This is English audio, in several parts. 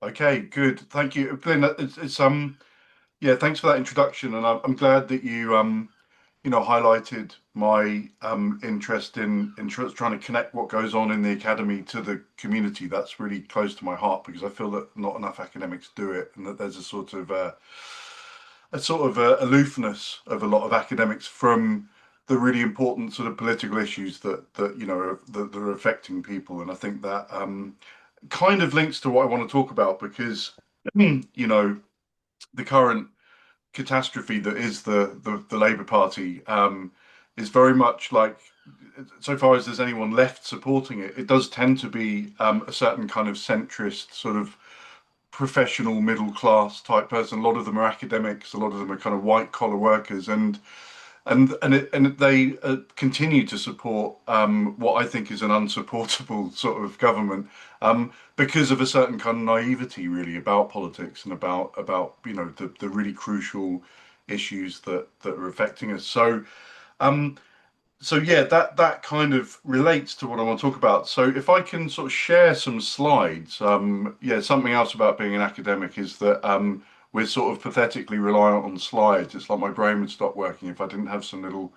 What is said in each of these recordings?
Okay, good. Thank you. Glenn, yeah, thanks for that introduction, and I'm glad that you highlighted my interest in trying to connect what goes on in the academy to the community. That's really close to my heart because I feel that not enough academics do it, and that there's a aloofness of a lot of academics from the really important sort of political issues that are affecting people. And I think that kind of links to what I want to talk about because the current catastrophe that is the Labour Party is very much like, so far as there's anyone left supporting it, it does tend to be a certain kind of centrist sort of professional middle class type person. A lot of them are academics, a lot of them are kind of white collar workers, and they continue to support what I think is an unsupportable sort of government because of a certain kind of naivety, really, about politics and about the really crucial issues that are affecting us. Um, so yeah, that kind of relates to what I want to talk about. So if I can sort of share some slides, yeah, something else about being an academic is that we're sort of pathetically reliant on slides. It's like my brain would stop working if I didn't have some little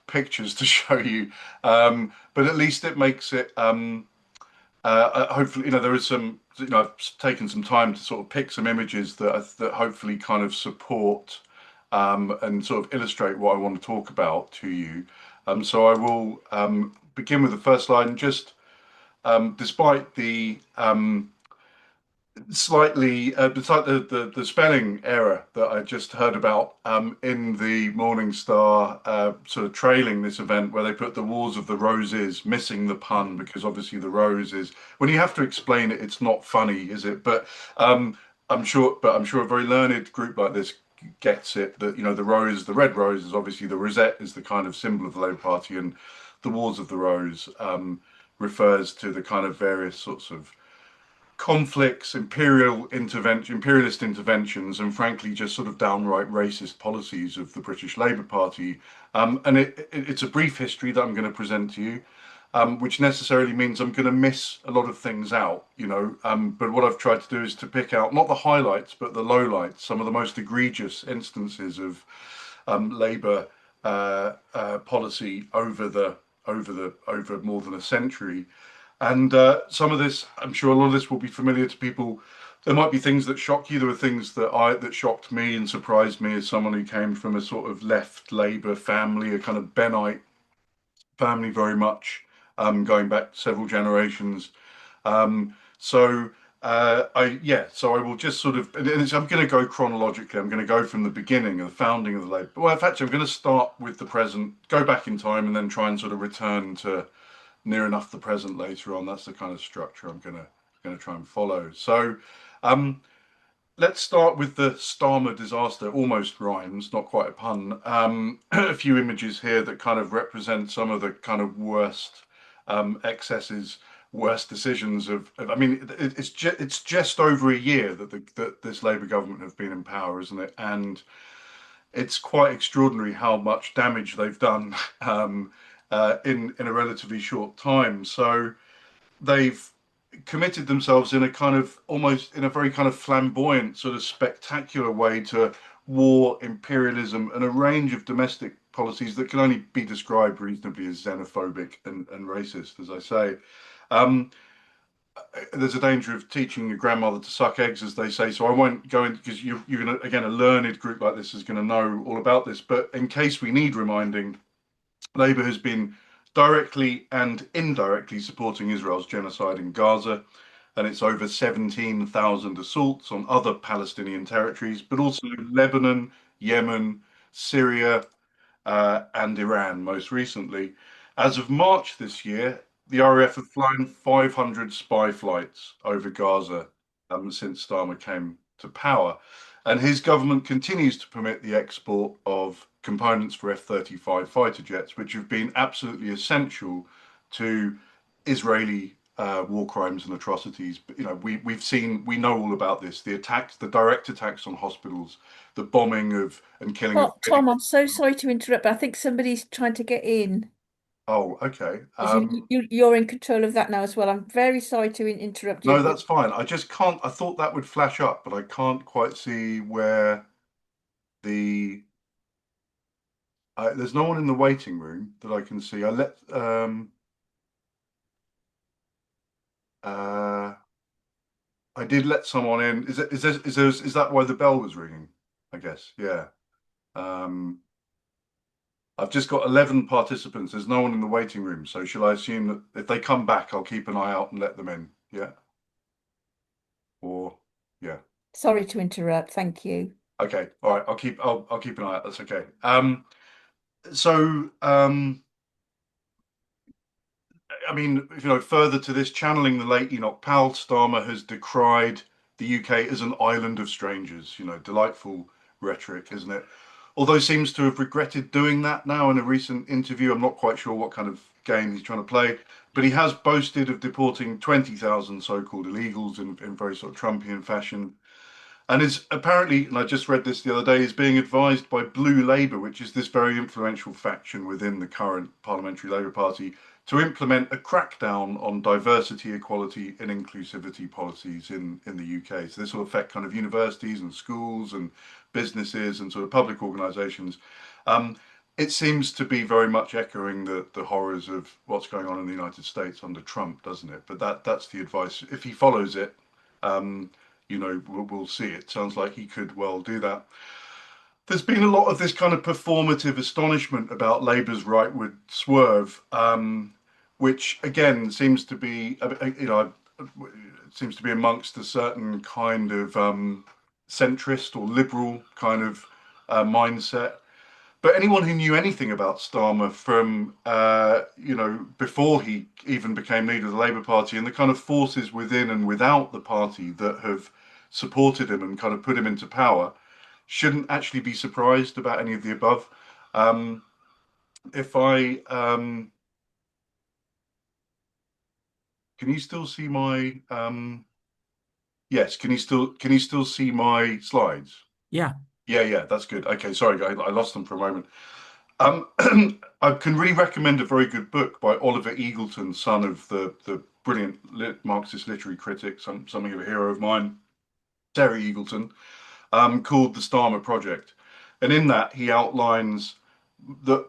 pictures to show you. But at least it makes it hopefully, there is some, I've taken some time to sort of pick some images that hopefully kind of support and sort of illustrate what I want to talk about to you. So I will begin with the first slide and just, despite the despite the spelling error that I just heard about in the Morning Star sort of trailing this event, where they put the Wars of the Roses, missing the pun because obviously the rose is, when you have to explain it, it's not funny, is it? But I'm sure a very learned group like this gets it, that the rose, the red rose, is obviously, the rosette is the kind of symbol of the Labour Party, and the Wars of the Rose refers to the kind of various sorts of conflicts, imperialist interventions, and frankly, just sort of downright racist policies of the British Labour Party. And it's a brief history that I'm going to present to you, which necessarily means I'm going to miss a lot of things out, But what I've tried to do is to pick out not the highlights, but the lowlights, some of the most egregious instances of Labour policy over more than a century. And some of this, I'm sure a lot of this will be familiar to people. There might be things that shock you. There were things that shocked me and surprised me as someone who came from a sort of left Labour family, a kind of Bennite family, very much going back several generations. So so I will just sort of, I'm going to go chronologically. I'm going to go from the beginning of the founding of the Labour. Well, in fact, I'm going to start with the present, go back in time, and then try and sort of return to near enough the present later on. That's the kind of structure I'm gonna try and follow. So um, let's start with the Starmer disaster. Almost rhymes, not quite a pun. A few images here that kind of represent some of the kind of worst excesses, worst decisions I mean, it's just over a year that this Labour government have been in power, isn't it? And it's quite extraordinary how much damage they've done in a relatively short time. So they've committed themselves in a kind of, almost in a very kind of flamboyant, sort of spectacular way, to war, imperialism, and a range of domestic policies that can only be described reasonably as xenophobic and racist, as I say. Um, there's a danger of teaching your grandmother to suck eggs, as they say. So I won't go in, because you're going to, again, a learned group like this is going to know all about this. But in case we need reminding, Labour has been directly and indirectly supporting Israel's genocide in Gaza, and it's over 17,000 assaults on other Palestinian territories, but also Lebanon, Yemen, Syria, and Iran most recently. As of March this year, the RAF have flown 500 spy flights over Gaza since Starmer came to power. And his government continues to permit the export of components for F-35 fighter jets, which have been absolutely essential to Israeli war crimes and atrocities. But, we know all about this: the attacks, the direct attacks on hospitals, the bombing of and killing of Tom, I'm so sorry to interrupt, but I think somebody's trying to get in. Oh, okay. As you're in control of that now as well. I'm very sorry to interrupt No, you. that's fine. I just can't. I thought that would flash up, but I can't quite see where the. There's no one in the waiting room that I can see. Uh, I did let someone in. Is that why the bell was ringing? I guess. Yeah. Um, I've just got 11 participants. There's no one in the waiting room. So shall I assume that if they come back, I'll keep an eye out and let them in? Yeah. Or yeah. Sorry to interrupt. Thank you. Okay. All right. I'll keep an eye out. That's okay. So I mean, further to this, channeling the late Enoch Powell, Starmer has decried the UK as an island of strangers. Delightful rhetoric, isn't it? Although seems to have regretted doing that now in a recent interview. I'm not quite sure what kind of game he's trying to play, but he has boasted of deporting 20,000 so-called illegals in very sort of Trumpian fashion. And is apparently, and I just read this the other day, is being advised by Blue Labour, which is this very influential faction within the current Parliamentary Labour Party, to implement a crackdown on diversity, equality, and inclusivity policies in the UK. So this will affect kind of universities and schools and businesses and sort of public organisations. Um, it seems to be very much echoing the horrors of what's going on in the United States under Trump, doesn't it? But that's the advice. If he follows it, um, we'll see. It sounds like he could well do that. There's been a lot of this kind of performative astonishment about Labour's rightward swerve, which again seems to be, seems to be amongst a certain kind of centrist or liberal kind of mindset. But anyone who knew anything about Starmer from, before he even became leader of the Labour Party and the kind of forces within and without the party that have supported him and kind of put him into power shouldn't actually be surprised about any of the above. Um, if I, can you still see my, yes, can you still see my slides? Yeah. Yeah, that's good. Okay, sorry, I lost them for a moment. Um, I can really recommend a very good book by Oliver Eagleton, son of the brilliant Marxist literary critic, something of a hero of mine, Terry Eagleton, called The Starmer Project. And in that, he outlines that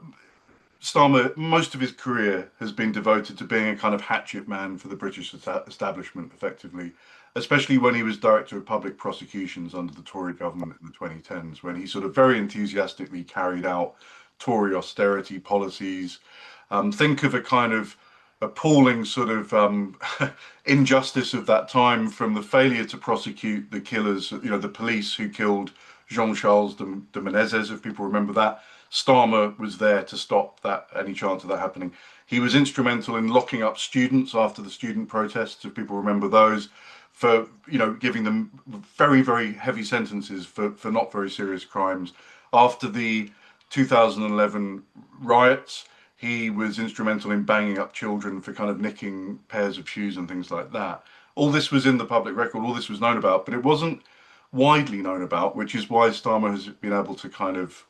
Starmer, most of his career has been devoted to being a kind of hatchet man for the British establishment, effectively, especially when he was Director of Public Prosecutions under the Tory government in the 2010s, when he sort of very enthusiastically carried out Tory austerity policies. Think of a kind of appalling sort of injustice of that time, from the failure to prosecute the killers, the police who killed Jean-Charles de Menezes, if people remember that. Starmer was there to stop that, any chance of that happening. He was instrumental in locking up students after the student protests, if people remember those, for giving them very, very heavy sentences for not very serious crimes. After the 2011 riots, he was instrumental in banging up children for kind of nicking pairs of shoes and things like that. All this was in the public record, all this was known about, but it wasn't widely known about, which is why Starmer has been able to kind of,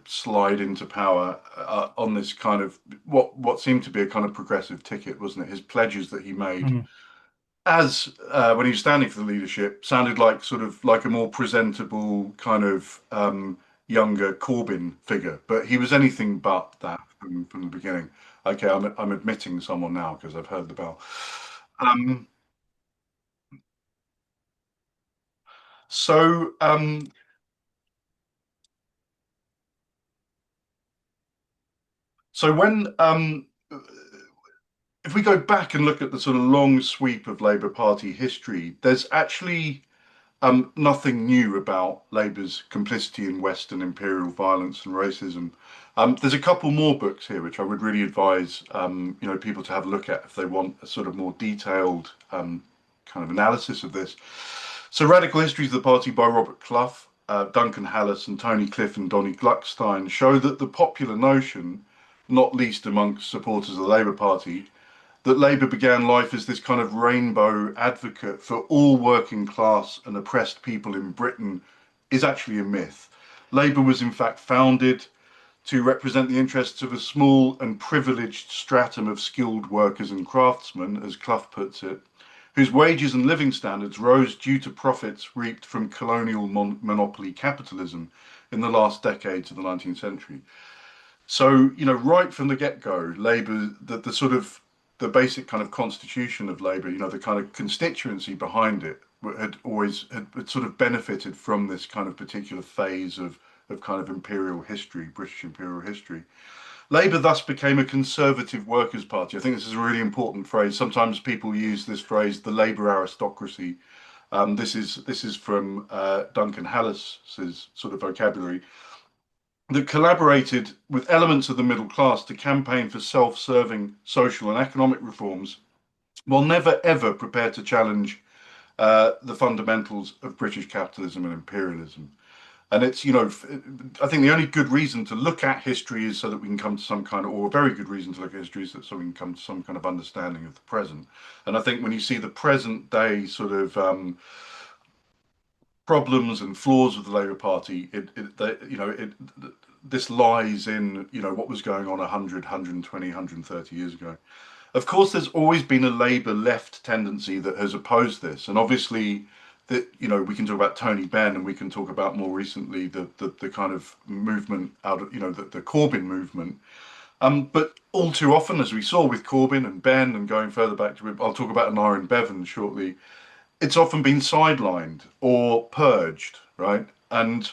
slide into power on this kind of what seemed to be a kind of progressive ticket, wasn't it? His pledges that he made Mhm. as when he was standing for the leadership sounded like sort of like a more presentable kind of younger Corbyn figure, but he was anything but that from the beginning. Okay, I'm admitting someone now because I've heard the bell. Um, so so when if we go back and look at the sort of long sweep of Labour Party history, there's actually nothing new about Labour's complicity in Western imperial violence and racism. There's a couple more books here which I would really advise people to have a look at if they want a sort of more detailed kind of analysis of this. So, Radical Histories of the Party by Robert Clough, Duncan Hallas, and Tony Cliff and Donny Gluckstein show that the popular notion, not least amongst supporters of the Labour Party, that Labour began life as this kind of rainbow advocate for all working class and oppressed people in Britain is actually a myth. Labour was in fact founded to represent the interests of a small and privileged stratum of skilled workers and craftsmen, as Clough puts it, whose wages and living standards rose due to profits reaped from colonial monopoly capitalism in the last decades of the 19th century. So, right from the get-go, Labour, the sort of the basic kind of constitution of Labour, the kind of constituency behind it had always had sort of benefited from this kind of particular phase of kind of imperial history, British imperial history. Labour thus became a conservative workers' party. I think this is a really important phrase. Sometimes people use this phrase, the Labour aristocracy. This is from Duncan Hallas's sort of vocabulary that collaborated with elements of the middle class to campaign for self-serving social and economic reforms, while never ever prepared to challenge the fundamentals of British capitalism and imperialism. And it's, I think the only good reason to look at history is so that we can come to some kind of, or a very good reason to look at history is so we can come to some kind of understanding of the present. And I think when you see the present day sort of problems and flaws of the Labour Party, this lies in, what was going on 100, 120, 130 years ago. Of course, there's always been a Labour left tendency that has opposed this. And obviously, that we can talk about Tony Benn, and we can talk about more recently the kind of movement out of the Corbyn movement. But all too often, as we saw with Corbyn and Benn, and going further back to, I'll talk about Aneurin Bevan shortly. It's often been sidelined or purged, right? And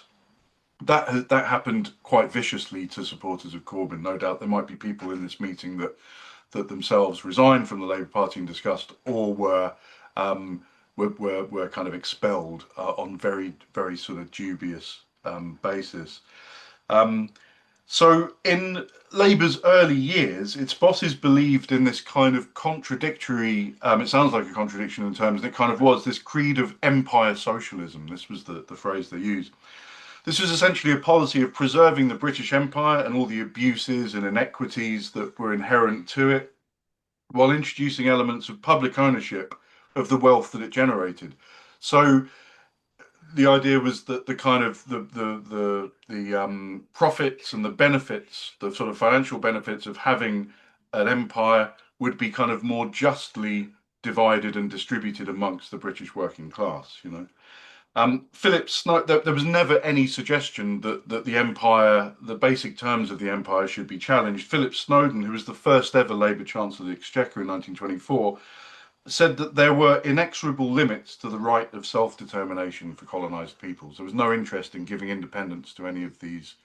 that happened quite viciously to supporters of Corbyn. No doubt there might be people in this meeting that themselves resigned from the Labour Party in disgust, or were kind of expelled on very, very sort of dubious basis. So in Labour's early years, its bosses believed in this kind of contradictory, it sounds like a contradiction in terms, and it kind of was this creed of empire socialism. This was the phrase they used. This was essentially a policy of preserving the British Empire and all the abuses and inequities that were inherent to it, while introducing elements of public ownership of the wealth that it generated. So the idea was that the kind of the profits and the benefits, the sort of financial benefits of having an empire would be kind of more justly divided and distributed amongst the British working class. Philip Snowden, there was never any suggestion that the empire, the basic terms of the empire, should be challenged. Philip Snowden, who was the first ever Labour Chancellor of the Exchequer in 1924, said that there were inexorable limits to the right of self-determination for colonised peoples. There was no interest in giving independence to any of these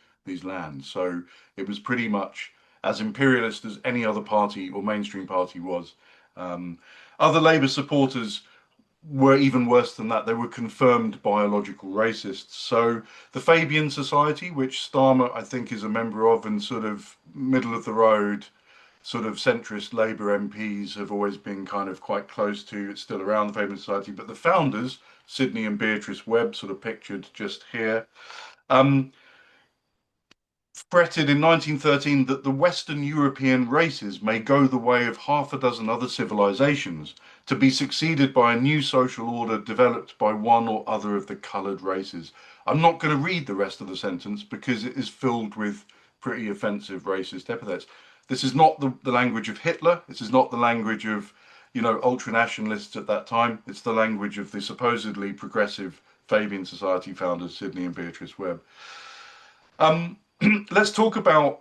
lands. So it was pretty much as imperialist as any other party or mainstream party was. Other Labour supporters were even worse than that. They were confirmed biological racists. So the Fabian Society, which Starmer, I think, is a member of, and sort of middle of the road, sort of centrist Labour MPs have always been kind of quite close to. It's still around, the Fabian Society, but the founders, Sidney and Beatrice Webb, sort of pictured just here, fretted in 1913 that the Western European races may go the way of half a dozen other civilizations, to be succeeded by a new social order developed by one or other of the coloured races. I'm not going to read the rest of the sentence because it is filled with pretty offensive racist epithets. This is not the language of Hitler. This is not the language of, ultranationalists at that time. It's the language of the supposedly progressive Fabian Society founders, Sidney and Beatrice Webb. Let's talk about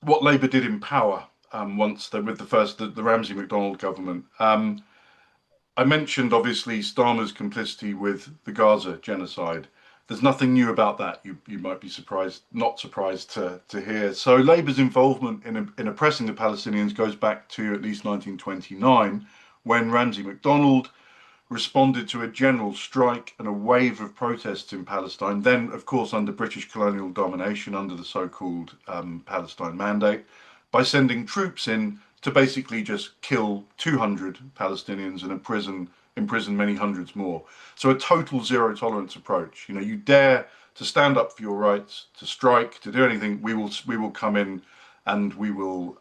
what Labour did in power with the Ramsay MacDonald government. I mentioned obviously Starmer's complicity with the Gaza genocide. There's nothing new about that. You might be not surprised to hear. So Labour's involvement in oppressing the Palestinians goes back to at least 1929, when Ramsay MacDonald responded to a general strike and a wave of protests in Palestine, then, of course, under British colonial domination, under the so-called Palestine Mandate, by sending troops in to basically just kill 200 Palestinians and imprison many hundreds more. So a total zero tolerance approach. You dare to stand up for your rights, to strike, to do anything, we will come in and we will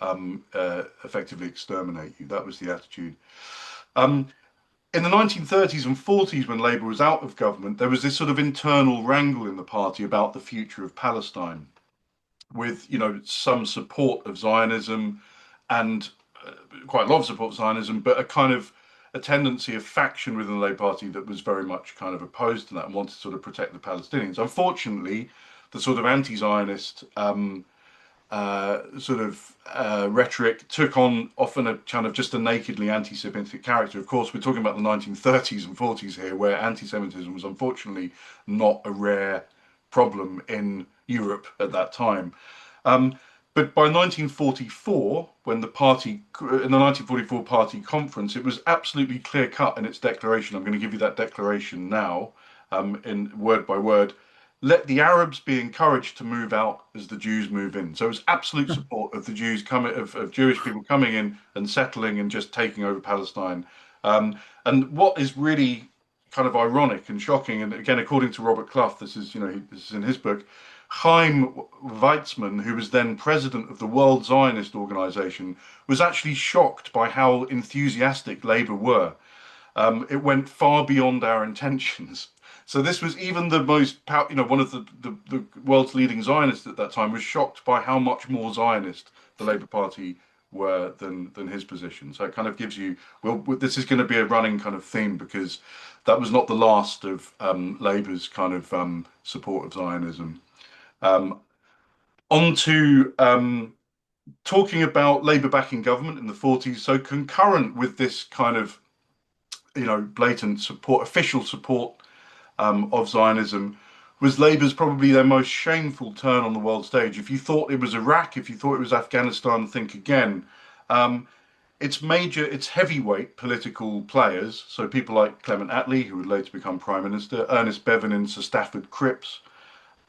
effectively exterminate you. That was the attitude. In the 1930s and 40s, when Labour was out of government, there was this sort of internal wrangle in the party about the future of Palestine. with some support of Zionism and quite a lot of support for Zionism, but a kind of a tendency of faction within the Labour Party that was very much kind of opposed to that and wanted to sort of protect the Palestinians. Unfortunately, the sort of anti-Zionist rhetoric took on often a kind of just a nakedly anti-Semitic character. Of course, we're talking about the 1930s and 40s here, where anti-Semitism was unfortunately not a rare problem in Europe at that time. Um, but by 1944, when the party, in the 1944 party conference, it was absolutely clear cut in its declaration. I'm going to give you that declaration now, in word by word. Let the Arabs be encouraged to move out as the Jews move in. So it was absolute support of the Jews coming, of Jewish people coming in and settling and just taking over Palestine. And what is really kind of ironic and shocking, and again, according to Robert Clough, this is this is in his book. Chaim Weizmann, who was then president of the World Zionist Organization, was actually shocked by how enthusiastic Labour were. It went far beyond our intentions. So this was even the most, one of the world's leading Zionists at that time was shocked by how much more Zionist the Labour Party were than his position. So it kind of gives you, well, this is going to be a running kind of theme because that was not the last of Labour's kind of support of Zionism. Um, On to talking about Labour backing government in the 40s. So concurrent with this kind of, blatant support, official support of Zionism, was Labour's probably their most shameful turn on the world stage. If you thought it was Iraq, if you thought it was Afghanistan, think again. Um, its heavyweight political players, so people like Clement Attlee, who would later become Prime Minister, Ernest Bevin and Sir Stafford Cripps,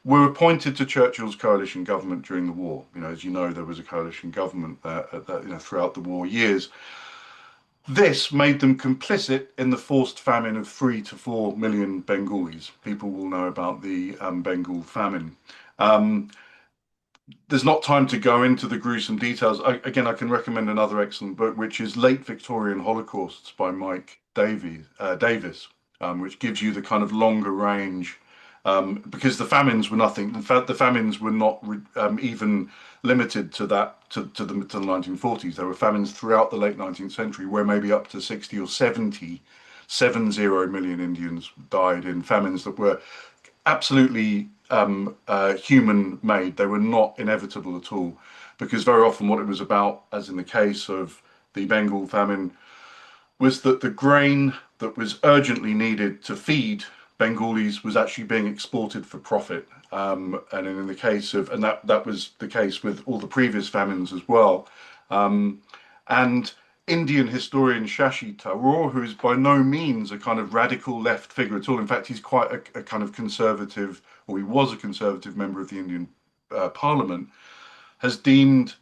were appointed to Churchill's coalition government during the war. As you know, there was a coalition government there throughout the war years. This made them complicit in the forced famine of 3 to 4 million Bengalis. People will know about the Bengal famine. Um, there's not time to go into the gruesome details. I can recommend another excellent book, which is Late Victorian Holocausts by Mike Davis, which gives you the kind of longer range. Because the famines were nothing. In fact, the famines were not even limited to that to the 1940s. There were famines throughout the late 19th century, where maybe up to 60 or 70 million Indians died in famines that were absolutely human made. They were not inevitable at all, because very often what it was about, as in the case of the Bengal famine, was that the grain that was urgently needed to feed Bengalis was actually being exported for profit. And in the case of, and that was the case with all the previous famines as well. And Indian historian Shashi Tharoor, who is by no means a kind of radical left figure at all. In fact, he's quite a kind of conservative, or he was a conservative member of the Indian Parliament, has deemed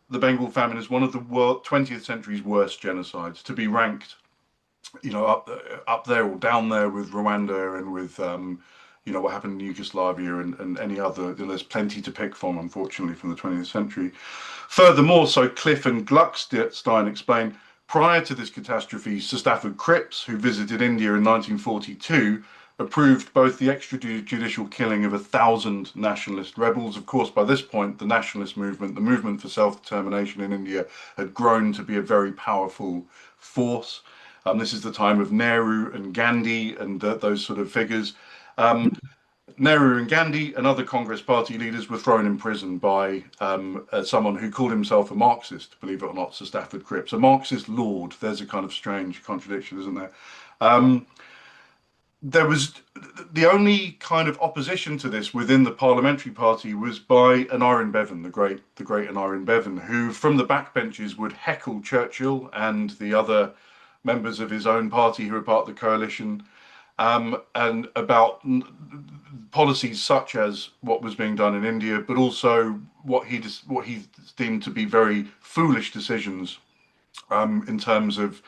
the Bengal famine as one of the 20th century's worst genocides, to be ranked, up there or down there with Rwanda and with, what happened in Yugoslavia and any other. There's plenty to pick from, unfortunately, from the 20th century. Furthermore, so Cliff and Gluckstein explain, prior to this catastrophe, Sir Stafford Cripps, who visited India in 1942, approved both the extrajudicial killing of 1,000 nationalist rebels. Of course, by this point, the nationalist movement, the movement for self-determination in India, had grown to be a very powerful force. This is the time of Nehru and Gandhi and those sort of figures. Nehru and Gandhi and other Congress party leaders were thrown in prison by someone who called himself a Marxist, believe it or not, Sir Stafford Cripps, a Marxist lord. There's a kind of strange contradiction, isn't there? There was the only kind of opposition to this within the parliamentary party was by Aneurin Bevan, the great Aneurin Bevan, who from the backbenches would heckle Churchill and the other members of his own party who were part of the coalition, and about policies such as what was being done in India, but also what he deemed to be very foolish decisions in terms of,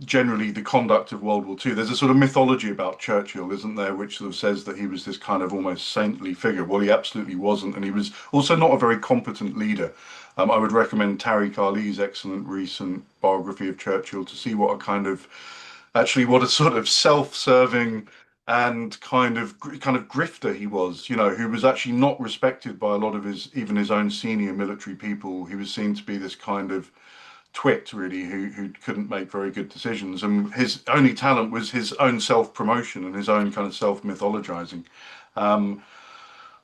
generally the conduct of World War II. There's a sort of mythology about Churchill, isn't there, which sort of says that he was this kind of almost saintly figure. Well, he absolutely wasn't, and he was also not a very competent leader. I would recommend Tariq Ali's excellent recent biography of Churchill to see what a sort of self-serving and kind of grifter he was, who was actually not respected by a lot of even his own senior military people. He was seen to be this kind of twit, really, who couldn't make very good decisions, and his only talent was his own self promotion and his own kind of self mythologizing. Um,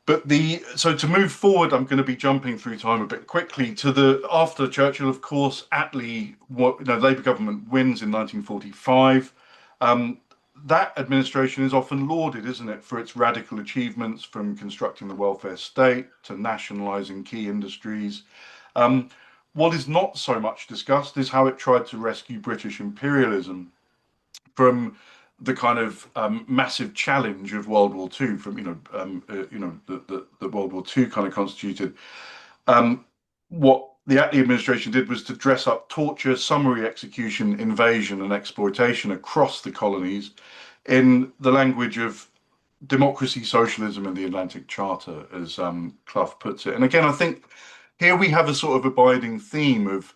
but to move forward, I'm going to be jumping through time a bit quickly to the after Churchill, of course. Attlee, Labour government wins in 1945. Um, that administration is often lauded, isn't it, for its radical achievements, from constructing the welfare state to nationalising key industries. Um, what is not so much discussed is how it tried to rescue British imperialism from the kind of massive challenge of World War II, from that World War II kind of constituted. What the Attlee administration did was to dress up torture, summary execution, invasion, and exploitation across the colonies in the language of democracy, socialism, and the Atlantic Charter, as Clough puts it. And again, I think here we have a sort of abiding theme of,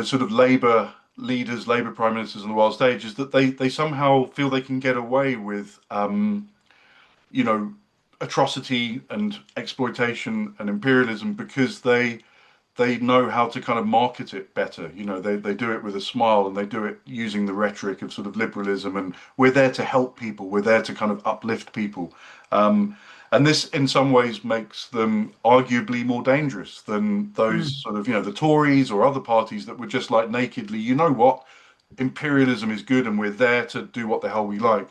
sort of Labour leaders, Labour prime ministers on the world stage, is that they somehow feel they can get away with, you know, atrocity and exploitation and imperialism because they know how to kind of market it better. They do it with a smile, and they do it using the rhetoric of sort of liberalism. And we're there to help people. We're there to kind of uplift people. And this, in some ways, makes them arguably more dangerous than those Mm. sort of, the Tories or other parties that were just like nakedly, you know what, imperialism is good, and we're there to do what the hell we like.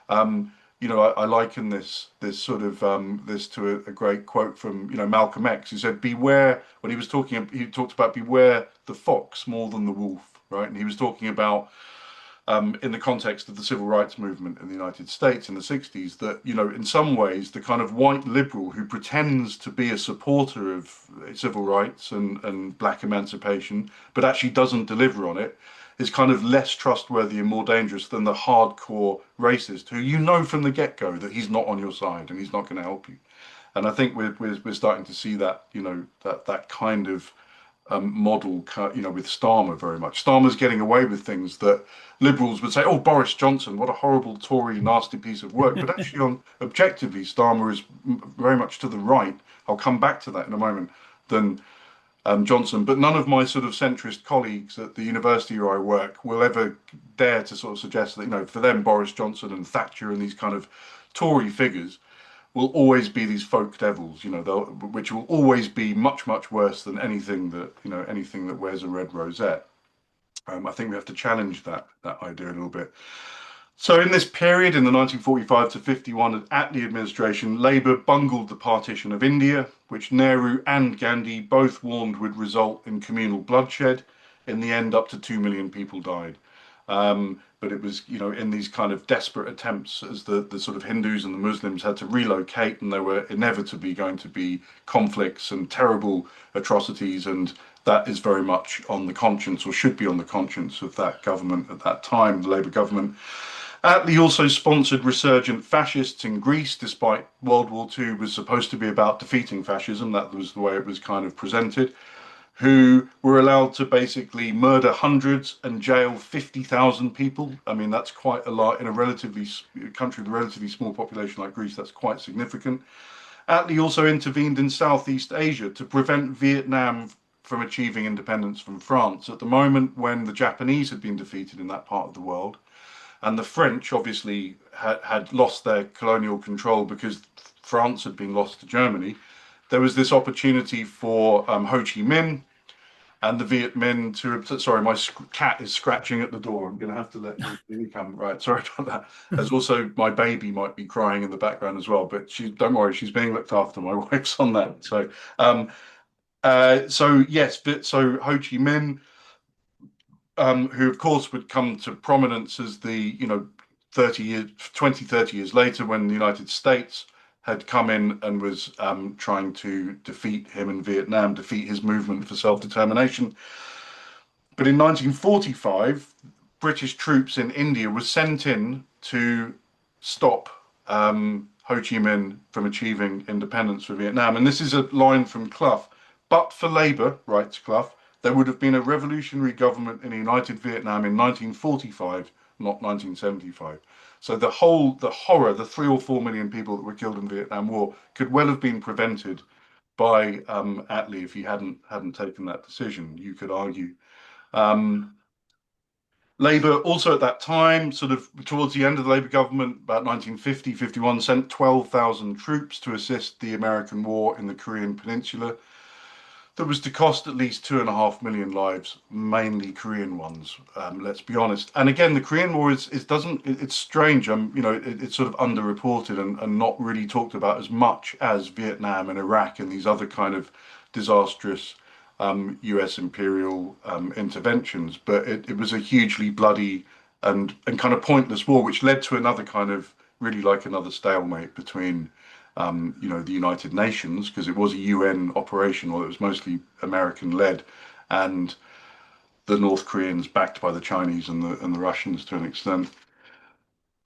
I liken this sort of this to a great quote from Malcolm X, who said, "Beware." When he talked about beware the fox more than the wolf, right? And he was talking about in the context of the civil rights movement in the United States in the 60s, that, in some ways, the kind of white liberal who pretends to be a supporter of civil rights and black emancipation, but actually doesn't deliver on it, is kind of less trustworthy and more dangerous than the hardcore racist who from the get-go that he's not on your side and he's not going to help you. And I think we're starting to see that, that kind of model, with Starmer very much. Starmer's getting away with things that liberals would say, "Oh, Boris Johnson, what a horrible Tory, nasty piece of work." But actually, objectively, Starmer is very much to the right. I'll come back to that in a moment. Than Johnson. But none of my sort of centrist colleagues at the university where I work will ever dare to sort of suggest that, for them, Boris Johnson and Thatcher and these kind of Tory figures will always be these folk devils, which will always be much, much worse than anything that wears a red rosette. I think we have to challenge that idea a little bit. So in this period, in the 1945 to 51 Attlee administration, Labour bungled the partition of India, which Nehru and Gandhi both warned would result in communal bloodshed. In the end, up to 2 million people died. But it was, in these kind of desperate attempts, as the sort of Hindus and the Muslims had to relocate, and there were inevitably going to be conflicts and terrible atrocities, and that is very much on the conscience, or should be on the conscience, of that government at that time, the Labour government. Attlee also sponsored resurgent fascists in Greece, despite World War II was supposed to be about defeating fascism. That was the way it was kind of presented. Who were allowed to basically murder hundreds and jail 50,000 people. I mean, that's quite a lot in a country with a relatively small population like Greece. That's quite significant. Attlee also intervened in Southeast Asia to prevent Vietnam from achieving independence from France at the moment when the Japanese had been defeated in that part of the world. And the French obviously had lost their colonial control because France had been lost to Germany. There was this opportunity for Ho Chi Minh and the Viet Minh to. Sorry, my cat is scratching at the door. I'm going to have to let you come. Right, sorry about that. There's also my baby might be crying in the background as well, but don't worry, she's being looked after. My wife's on that. So yes, so Ho Chi Minh, who of course would come to prominence as the 30 years later, when the United States had come in and was trying to defeat him in Vietnam, defeat his movement for self-determination. But in 1945, British troops in India were sent in to stop Ho Chi Minh from achieving independence for Vietnam. And this is a line from Clough. "But for Labour," writes Clough, "there would have been a revolutionary government in a united Vietnam in 1945 not 1975. So the horror, the 3 or 4 million people that were killed in the Vietnam War could well have been prevented by Attlee if he hadn't taken that decision, you could argue. Um, Labour also at that time, sort of towards the end of the Labour government, about 1950, 51, sent 12,000 troops to assist the American war in the Korean Peninsula. That was to cost at least 2.5 million lives, mainly Korean ones. Let's be honest. And again, the Korean War is doesn't it's strange. It's sort of underreported and not really talked about as much as Vietnam and Iraq and these other kind of disastrous U.S. imperial interventions. But it was a hugely bloody and kind of pointless war, which led to another kind of really like another stalemate between the United Nations, because it was a UN operation, or it was mostly American led, and the North Koreans backed by the Chinese and the Russians to an extent.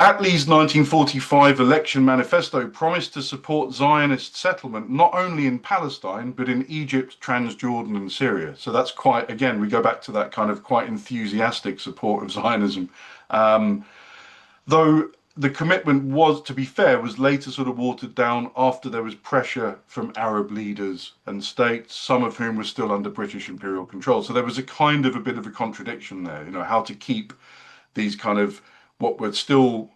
Attlee's 1945 election manifesto promised to support Zionist settlement not only in Palestine but in Egypt, Transjordan, and Syria. So that's quite, again, we go back to that kind of quite enthusiastic support of Zionism. Though the commitment was, to be fair, was later sort of watered down after there was pressure from Arab leaders and states, some of whom were still under British imperial control. So there was a kind of a bit of a contradiction there, how to keep these kind of what were still,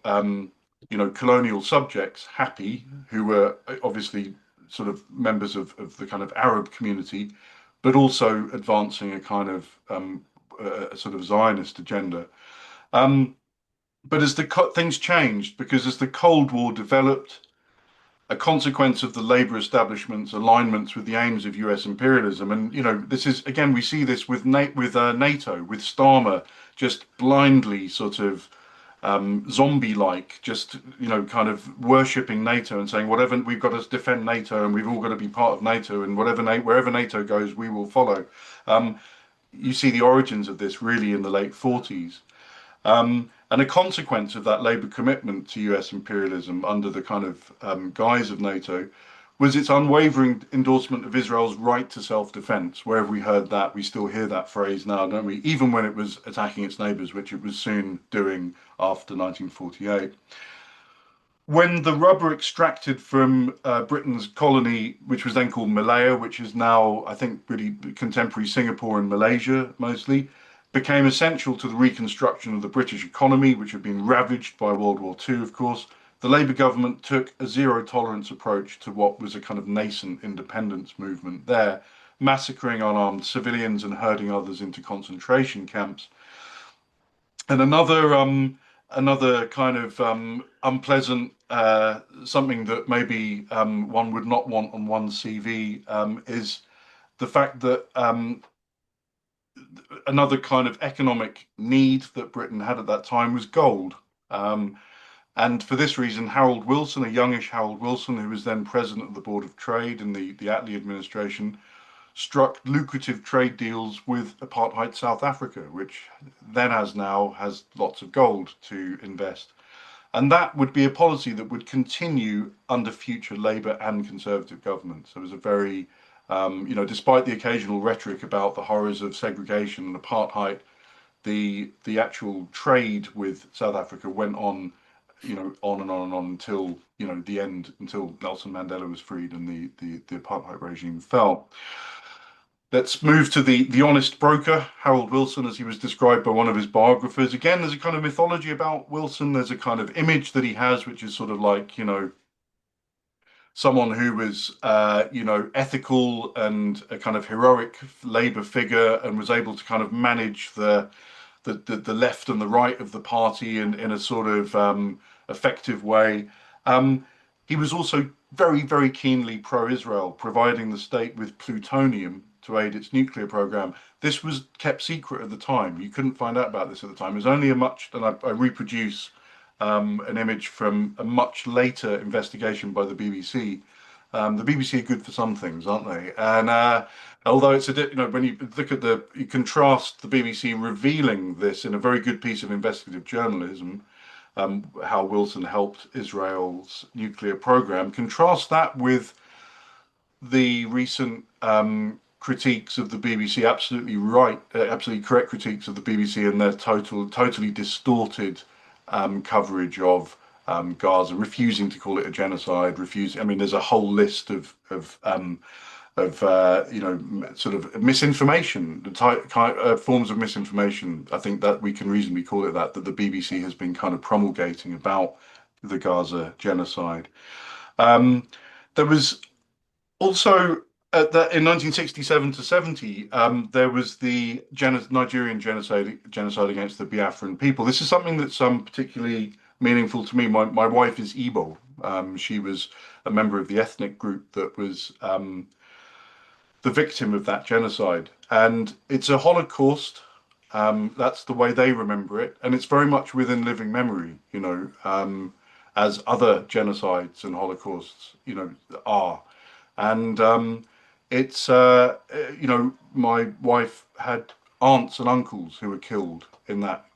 colonial subjects happy, who were obviously sort of members of the kind of Arab community, but also advancing a kind of a sort of Zionist agenda. Um, but as things changed, because as the Cold War developed, a consequence of the labor establishment's alignments with the aims of US imperialism, and this is again we see this with NATO, with Starmer just blindly sort of zombie-like, just kind of worshipping NATO and saying whatever we've got to defend NATO and we've all got to be part of NATO and wherever NATO goes we will follow. You see the origins of this really in the late 40s. And a consequence of that Labour commitment to US imperialism under the kind of guise of NATO was its unwavering endorsement of Israel's right to self-defense. Wherever we heard that, we still hear that phrase now, don't we? Even when it was attacking its neighbours, which it was soon doing after 1948. When the rubber extracted from Britain's colony, which was then called Malaya, which is now, I think, really contemporary Singapore and Malaysia mostly, became essential to the reconstruction of the British economy, which had been ravaged by World War II, of course, the Labour government took a zero tolerance approach to what was a kind of nascent independence movement there, massacring unarmed civilians and herding others into concentration camps. And another kind of unpleasant something that maybe one would not want on one's CV is the fact that another kind of economic need that Britain had at that time was gold. And for this reason, Harold Wilson, a youngish Harold Wilson, who was then president of the Board of Trade in the Attlee administration, struck lucrative trade deals with apartheid South Africa, which then as now has lots of gold to invest. And that would be a policy that would continue under future Labour and Conservative governments. So it was a very, despite the occasional rhetoric about the horrors of segregation and apartheid, the actual trade with South Africa went on, on and on and on until, the end, until Nelson Mandela was freed and the apartheid regime fell. Let's move to the honest broker, Harold Wilson, as he was described by one of his biographers. Again, there's a kind of mythology about Wilson. There's a kind of image that he has, which is sort of like, someone who was, ethical and a kind of heroic Labour figure and was able to kind of manage the left and the right of the party in a sort of effective way. He was also very, very keenly pro-Israel, providing the state with plutonium to aid its nuclear program. This was kept secret at the time. You couldn't find out about this at the time. It was only and I reproduce an image from a much later investigation by the BBC. The BBC are good for some things, aren't they? And although it's when you look at you contrast the BBC revealing this in a very good piece of investigative journalism, how Wilson helped Israel's nuclear program, contrast that with the recent critiques of the BBC, absolutely right, absolutely correct critiques of the BBC and their totally distorted coverage of Gaza, refusing to call it a genocide, refusing. I mean, there's a whole list of sort of misinformation, the forms of misinformation. I think that we can reasonably call it that the BBC has been kind of promulgating about the Gaza genocide. Um, there was also that in 1967 to 70, there was the Nigerian genocide against the Biafran people. This is something that's particularly meaningful to me. My wife is Igbo. She was a member of the ethnic group that was the victim of that genocide, and it's a Holocaust. That's the way they remember it, and it's very much within living memory. As other genocides and holocausts, are. And it's my wife had aunts and uncles who were killed in that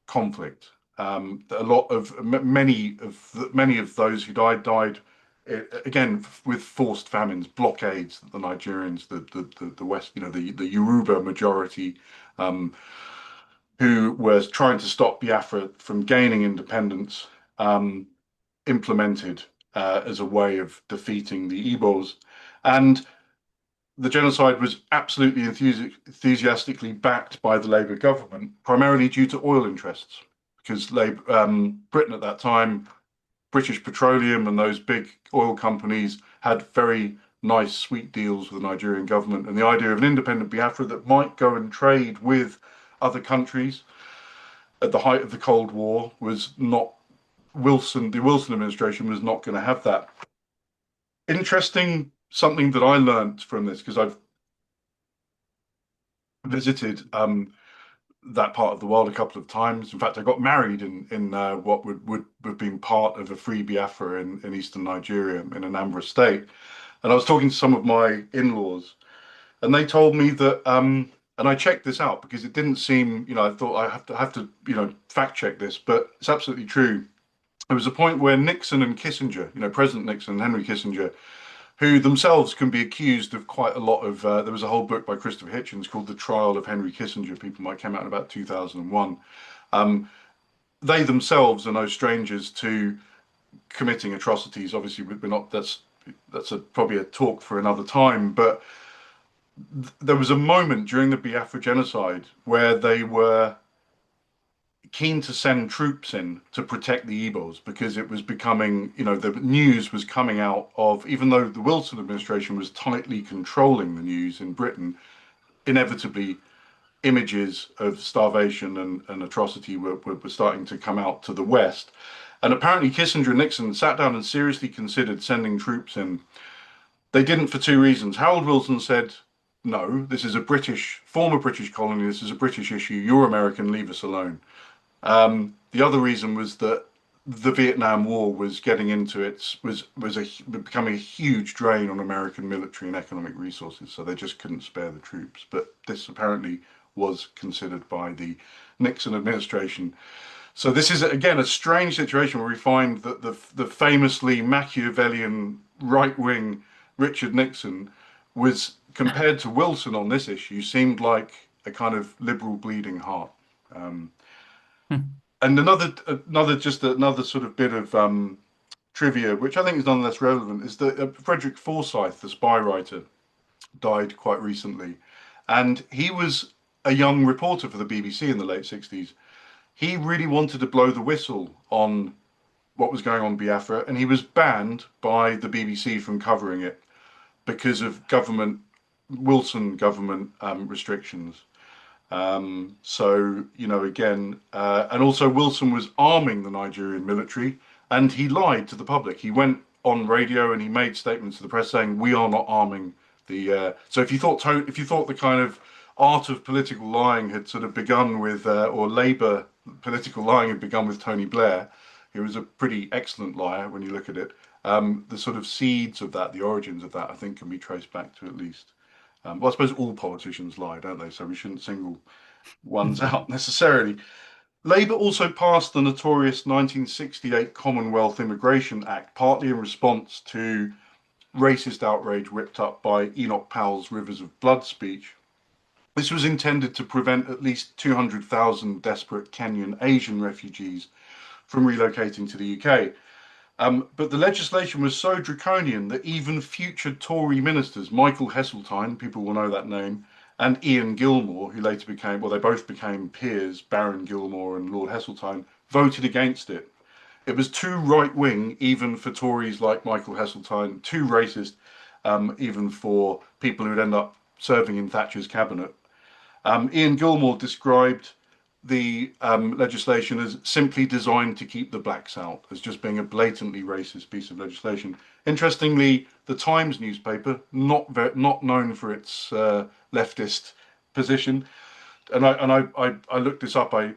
conflict. A lot of many of those who died again with forced famines, blockades that the Nigerians, the West, the Yoruba majority, um, who was trying to stop Biafra from gaining independence, implemented as a way of defeating the Igbos. And the genocide was absolutely enthusiastically backed by the Labour government, primarily due to oil interests, because Britain at that time, British Petroleum and those big oil companies had very nice, sweet deals with the Nigerian government. And the idea of an independent Biafra that might go and trade with other countries at the height of the Cold War was not the Wilson administration was not going to have that. Interesting, something that I learned from this, because I've visited that part of the world a couple of times. In fact, I got married in what would have been part of a free Biafra in eastern Nigeria, in Anambra State. And I was talking to some of my in-laws, and they told me that, and I checked this out because it didn't seem, I thought I have to, fact check this, but it's absolutely true. There was a point where Nixon and Kissinger, President Nixon and Henry Kissinger, who themselves can be accused of quite a lot of. There was a whole book by Christopher Hitchens called "The Trial of Henry Kissinger." People might came out in about 2001. They themselves are no strangers to committing atrocities. Obviously, we're not. Probably a talk for another time. But there was a moment during the Biafra genocide where they were keen to send troops in to protect the Igbos because it was becoming, the news was coming out of, even though the Wilson administration was tightly controlling the news in Britain, inevitably images of starvation and atrocity were starting to come out to the West. And apparently Kissinger and Nixon sat down and seriously considered sending troops in. They didn't for two reasons. Harold Wilson said, no, this is a former British colony, this is a British issue, you're American, leave us alone. The other reason was that the Vietnam War was getting into becoming a huge drain on American military and economic resources, so they just couldn't spare the troops. But this apparently was considered by the Nixon administration. So this is again a strange situation where we find that the famously Machiavellian right-wing Richard Nixon was compared to Wilson on this issue seemed like a kind of liberal bleeding heart. Um, and another sort of bit of trivia, which I think is nonetheless relevant, is that Frederick Forsyth, the spy writer, died quite recently, and he was a young reporter for the BBC in the late 60s. He really wanted to blow the whistle on what was going on in Biafra, and he was banned by the BBC from covering it because of Wilson government restrictions. Again, and also Wilson was arming the Nigerian military, and he lied to the public. He went on radio and he made statements to the press saying, "We are not arming the." So if you thought the kind of art of political lying had sort of begun with, or Labour political lying had begun with Tony Blair, he was a pretty excellent liar when you look at it. The sort of seeds of that, the origins of that, I think can be traced back to at least. Well, I suppose all politicians lie, don't they? So we shouldn't single ones out necessarily. Labour also passed the notorious 1968 Commonwealth Immigration Act, partly in response to racist outrage whipped up by Enoch Powell's Rivers of Blood speech. This was intended to prevent at least 200,000 desperate Kenyan Asian refugees from relocating to the UK. But the legislation was so draconian that even future Tory ministers, Michael Heseltine, people will know that name, and Ian Gilmore, who later became, well, they both became peers, Baron Gilmore and Lord Heseltine, voted against it. It was too right wing, even for Tories like Michael Heseltine, too racist, even for people who'd end up serving in Thatcher's cabinet. Ian Gilmore described the legislation as simply designed to keep the blacks out, as just being a blatantly racist piece of legislation. Interestingly, the Times newspaper, not known for its leftist position, and I looked this up. I'm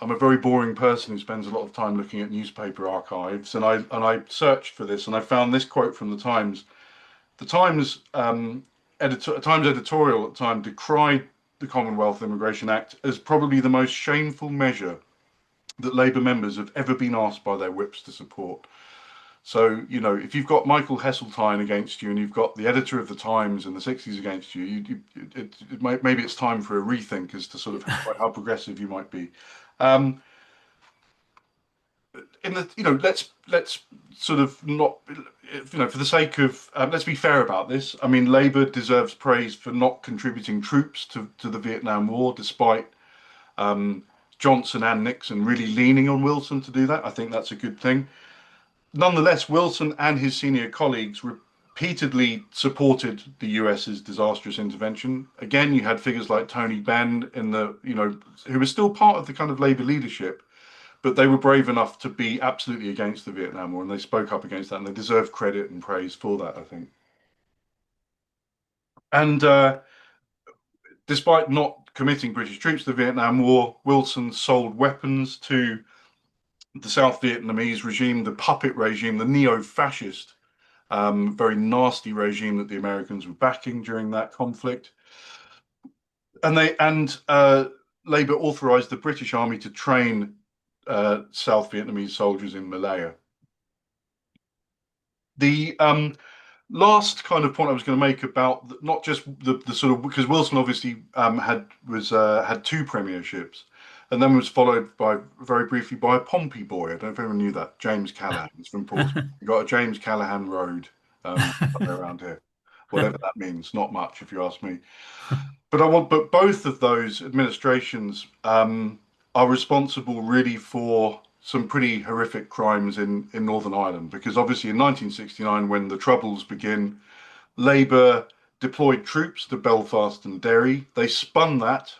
a very boring person who spends a lot of time looking at newspaper archives, and I searched for this, and I found this quote from the Times. The Times Times editorial at the time decried the Commonwealth Immigration Act as probably the most shameful measure that Labour members have ever been asked by their whips to support. So, if you've got Michael Heseltine against you and you've got the editor of the Times in the 60s against you, maybe it's time for a rethink as to sort of how progressive you might be. Um, let's sort of not, for the sake of, let's be fair about this. I mean, Labour deserves praise for not contributing troops to the Vietnam War, despite um, Johnson and Nixon really leaning on Wilson to do that. I think that's a good thing. Nonetheless, Wilson and his senior colleagues repeatedly supported the US's disastrous intervention. Again, you had figures like Tony Benn who was still part of the kind of Labour leadership, but they were brave enough to be absolutely against the Vietnam War, and they spoke up against that, and they deserve credit and praise for that, I think. And despite not committing British troops to the Vietnam War, Wilson sold weapons to the South Vietnamese regime, the puppet regime, the neo-fascist, very nasty regime that the Americans were backing during that conflict. And Labour authorised the British Army to train South Vietnamese soldiers in Malaya. The last kind of point I was going to make about not just the sort of, because Wilson obviously had two premierships, and then was followed by very briefly by a Pompey boy. I don't know if anyone knew that. James Callaghan. He's from Portsmouth. You got a James Callaghan Road around here, whatever that means. Not much, if you ask me. But both of those administrations are responsible really for some pretty horrific crimes in Northern Ireland, because obviously in 1969, when the Troubles begin, Labour deployed troops to Belfast and Derry. They spun that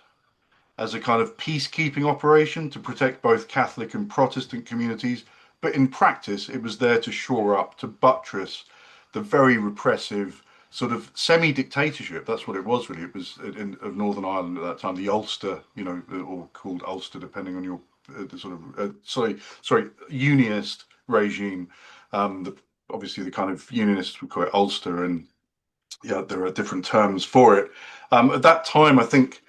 as a kind of peacekeeping operation to protect both Catholic and Protestant communities, but in practice, it was there to shore up, to buttress the very repressive sort of semi-dictatorship. That's what it was, really. It was of Northern Ireland at that time, the Ulster, or called Ulster, depending on your unionist regime. Obviously, the kind of unionists would call it Ulster, and yeah, there are different terms for it. At that time, I think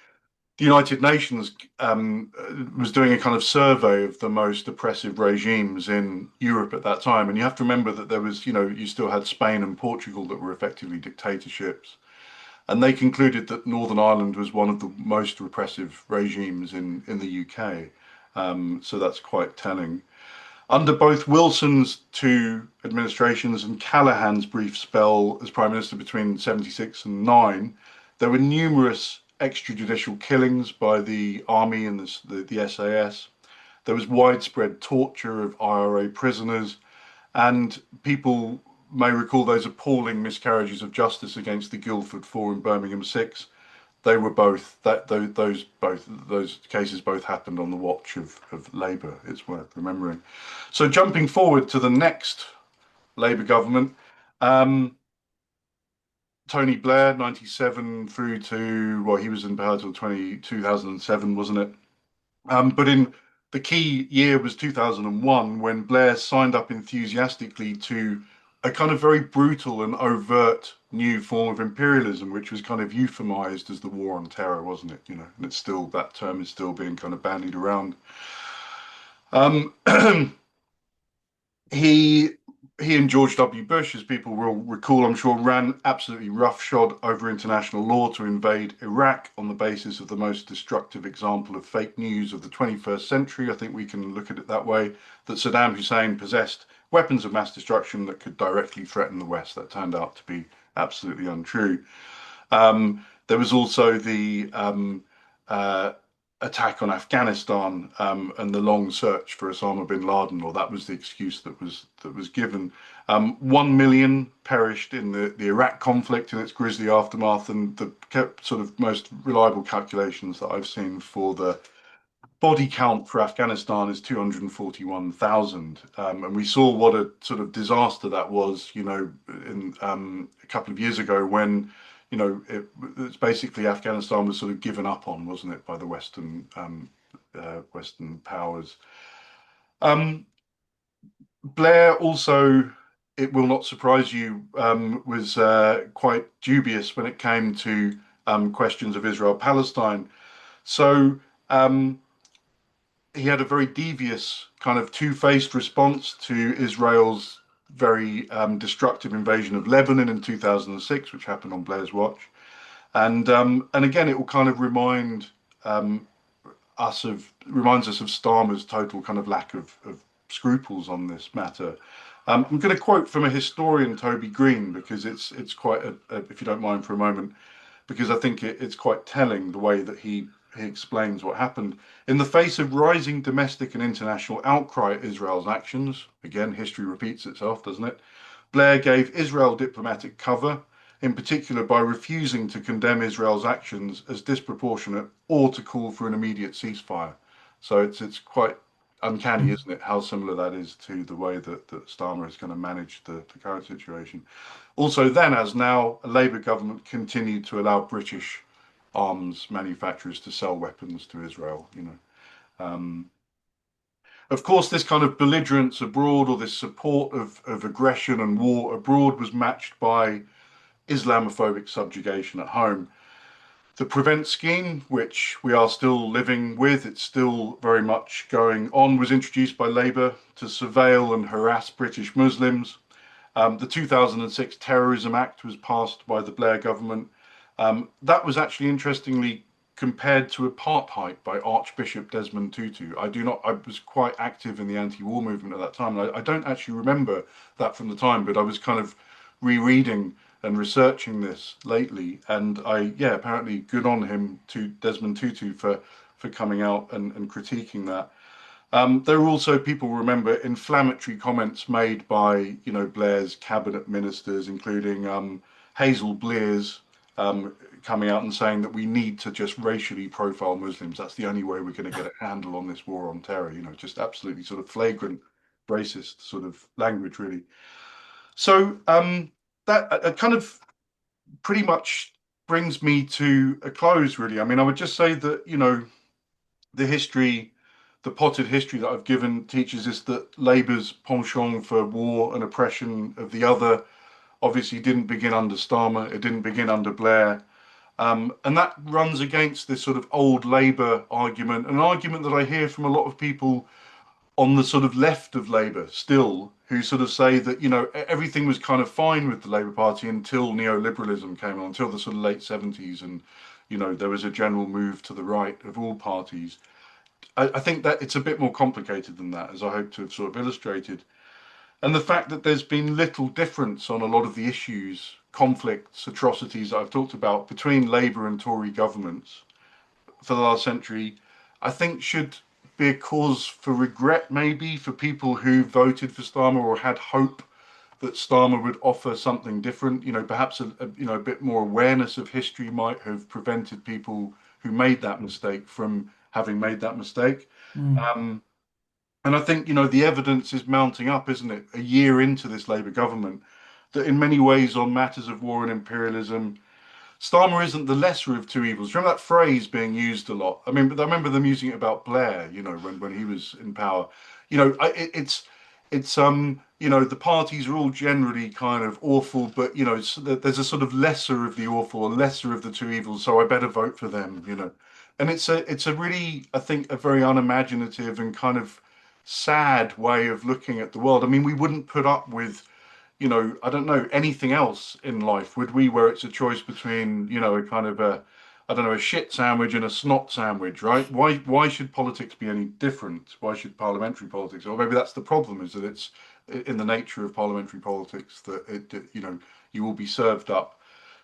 the United Nations was doing a kind of survey of the most oppressive regimes in Europe at that time. And you have to remember that there was, you still had Spain and Portugal that were effectively dictatorships. And they concluded that Northern Ireland was one of the most repressive regimes in the UK. So that's quite telling. Under both Wilson's two administrations and Callaghan's brief spell as Prime Minister between 76 and 9, there were numerous extrajudicial killings by the army and the SAS. There was widespread torture of IRA prisoners, and people may recall those appalling miscarriages of justice against the Guildford Four and Birmingham Six. They were those cases both happened on the watch of Labour. It's worth remembering. So jumping forward to the next Labour government, Tony Blair, 97 through to, well, he was in power till 2007, wasn't it? But in the key year was 2001, when Blair signed up enthusiastically to a kind of very brutal and overt new form of imperialism, which was kind of euphemized as the war on terror, wasn't it? And it's still, that term is still being kind of bandied around. He he and George W. Bush, as people will recall, I'm sure, ran absolutely roughshod over international law to invade Iraq on the basis of the most destructive example of fake news of the 21st century. I think we can look at it that way, that Saddam Hussein possessed weapons of mass destruction that could directly threaten the West. That turned out to be absolutely untrue. There was also the uh, attack on Afghanistan and the long search for Osama bin Laden, or that was the excuse that was given. 1 million perished in the Iraq conflict in its grisly aftermath, and the sort of most reliable calculations that I've seen for the body count for Afghanistan is 241,000. And we saw what a sort of disaster that was, in a couple of years ago when, it's basically Afghanistan was sort of given up on, wasn't it, by the Western powers. Um, Blair also, it will not surprise you, was quite dubious when it came to questions of Israel-Palestine. So he had a very devious kind of two-faced response to Israel's very destructive invasion of Lebanon in 2006, which happened on Blair's watch. And again, it will kind of um, reminds us of Starmer's total kind of lack of scruples on this matter. I'm going to quote from a historian, Toby Green, because it's quite if you don't mind for a moment, because I think it's quite telling the way that he explains what happened. In the face of rising domestic and international outcry at Israel's actions, again, history repeats itself, doesn't it? Blair gave Israel diplomatic cover, in particular by refusing to condemn Israel's actions as disproportionate or to call for an immediate ceasefire. So it's quite uncanny, isn't it, how similar that is to the way that Starmer is going to manage the current situation. Also, then, as now, a Labour government continued to allow British arms manufacturers to sell weapons to Israel. Of course, this kind of belligerence abroad or this support of aggression and war abroad was matched by Islamophobic subjugation at home. The Prevent scheme, which we are still living with, it's still very much going on, was introduced by Labour to surveil and harass British Muslims. The 2006 Terrorism Act was passed by the Blair government. That was actually interestingly compared to apartheid by Archbishop Desmond Tutu. I was quite active in the anti-war movement at that time. And I don't actually remember that from the time, but I was kind of rereading and researching this lately. And yeah, apparently good on him to Desmond Tutu for coming out and critiquing that. There were also, people remember, inflammatory comments made by, Blair's cabinet ministers, including Hazel Blears, coming out and saying that we need to just racially profile Muslims. That's the only way we're going to get a handle on this war on terror. Just absolutely sort of flagrant racist sort of language, really. So that kind of pretty much brings me to a close, really. I mean, I would just say that, the history, the potted history that I've given teaches us that Labour's penchant for war and oppression of the other obviously didn't begin under Starmer, it didn't begin under Blair. And that runs against this sort of old Labour argument, an argument that I hear from a lot of people on the sort of left of Labour still, who sort of say that, everything was kind of fine with the Labour Party until neoliberalism came on, until the sort of late 70s, and, there was a general move to the right of all parties. I think that it's a bit more complicated than that, as I hope to have sort of illustrated. And the fact that there's been little difference on a lot of the issues, conflicts, atrocities that I've talked about between Labour and Tory governments for the last century, I think should be a cause for regret, maybe, for people who voted for Starmer or had hope that Starmer would offer something different. Perhaps a bit more awareness of history might have prevented people who made that mistake from having made that mistake. Mm. And I think, the evidence is mounting up, isn't it, a year into this Labour government, that in many ways on matters of war and imperialism, Starmer isn't the lesser of two evils. Remember that phrase being used a lot? I mean, but I remember them using it about Blair, when he was in power. The parties are all generally kind of awful, but, there's a sort of lesser of the awful, a lesser of the two evils, so I better vote for them. And it's a really, I think, a very unimaginative and kind of sad way of looking at the world. I mean, we wouldn't put up with I don't know, anything else in life, would we, where it's a choice between, a kind of I don't know, a shit sandwich and a snot sandwich, right? Why should politics be any different? Why should parliamentary politics? Or maybe that's the problem, is that it's in the nature of parliamentary politics that you will be served up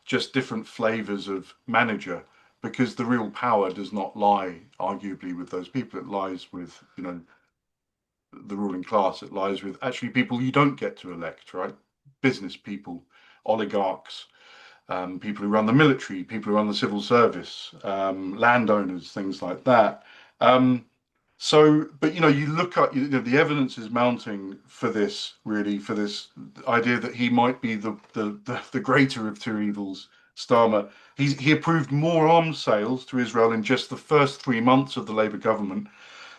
just different flavors of manager, because the real power does not lie, arguably, with those people. It lies with, the ruling class. It lies with actually people you don't get to elect, right? Business people, oligarchs, people who run the military, people who run the civil service, landowners, things like that. Um, but you look at, the evidence is mounting for this, really, for this idea that he might be the greater of two evils. Starmer, he approved more arms sales to Israel in just the first 3 months of the Labour government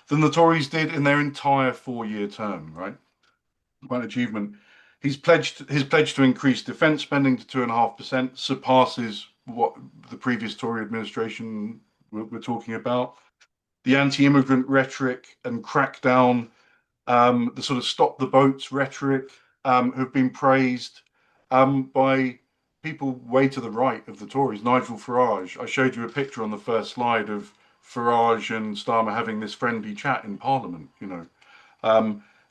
than the Tories did in their entire 4-year term. Right, quite an achievement. His pledge to increase defence spending to 2.5% surpasses what the previous Tory administration were talking about. The anti-immigrant rhetoric and crackdown, the sort of stop the boats rhetoric, have been praised by people way to the right of the Tories. Nigel Farage, I showed you a picture on the first slide of Farage and Starmer having this friendly chat in Parliament.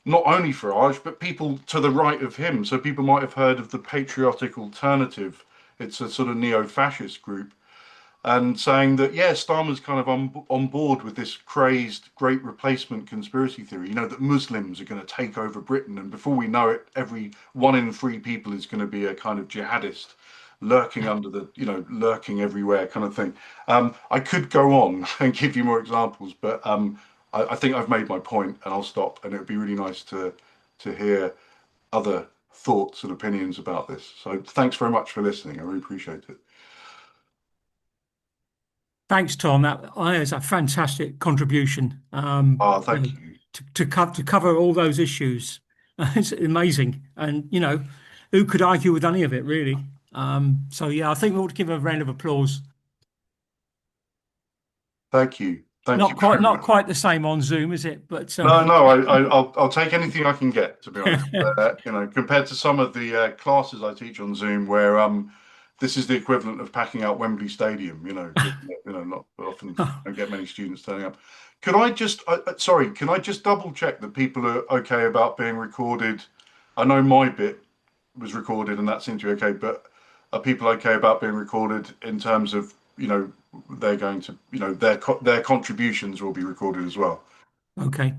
Not only Farage, but people to the right of him. So people might have heard of the Patriotic Alternative. It's a sort of neo-fascist group, and saying that, yeah, Starmer's kind of on board with this crazed great replacement conspiracy theory, that Muslims are going to take over Britain. And before we know it, every 1 in 3 people is going to be a kind of jihadist lurking under lurking everywhere kind of thing. I could go on and give you more examples, but I think I've made my point and I'll stop. And it would be really nice to hear other thoughts and opinions about this. So thanks very much for listening. I really appreciate it. Thanks, Tom. That is a fantastic contribution. Thank you. To cover all those issues. It's amazing, and who could argue with any of it, really? So yeah, I think we ought to give a round of applause. Thank you. Thank you Not quite, very not much. quite the same on Zoom, is it? But No, no, I'll take anything I can get, to be honest. Compared to some of the classes I teach on Zoom, where this is the equivalent of packing out Wembley Stadium. Not often don't get many students turning up. Could I just, sorry, can I just double check that people are okay about being recorded? I know my bit was recorded and that seemed to be okay, but are people okay about being recorded in terms of, they're going to, their contributions will be recorded as well? okay.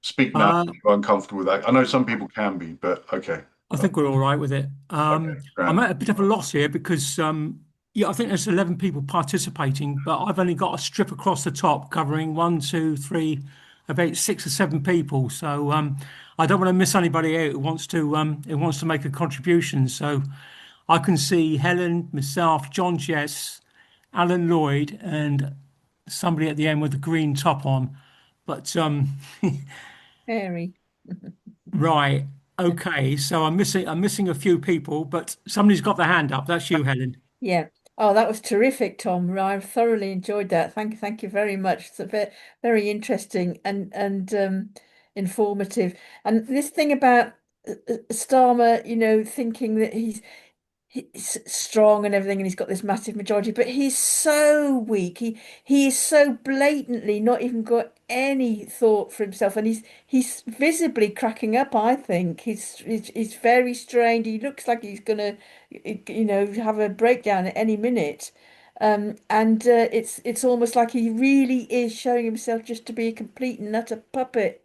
Speak now Uh, if you're uncomfortable with that. I know some people can be, but okay. I think we're all right with it. Okay, I'm grand. at a bit of a loss here because, yeah, I think there's 11 people participating, but I've only got a strip across the top covering one, two, three, about 6 or 7 people. So I don't want to miss anybody out who wants to make a contribution. So I can see Helen, myself, John Jess, Alan Lloyd, and somebody at the end with the green top on. But Very. right. Okay. So I'm missing a few people, but somebody's got their hand up. That's you, Helen. Yeah. Oh, that was terrific, Tom. I thoroughly enjoyed that. Thank you very much. It's a very interesting and informative. And this thing about Starmer, thinking that he's strong and everything, and he's got this massive majority, but he's so weak. He is so blatantly not even got any thought for himself, and he's visibly cracking up. I think he's very strained. He looks like he's gonna, have a breakdown at any minute. And it's almost like he really is showing himself just to be a complete and utter puppet,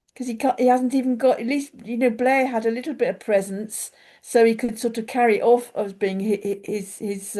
because he hasn't even got, at least Blair had a little bit of presence, so he could sort of carry off as being his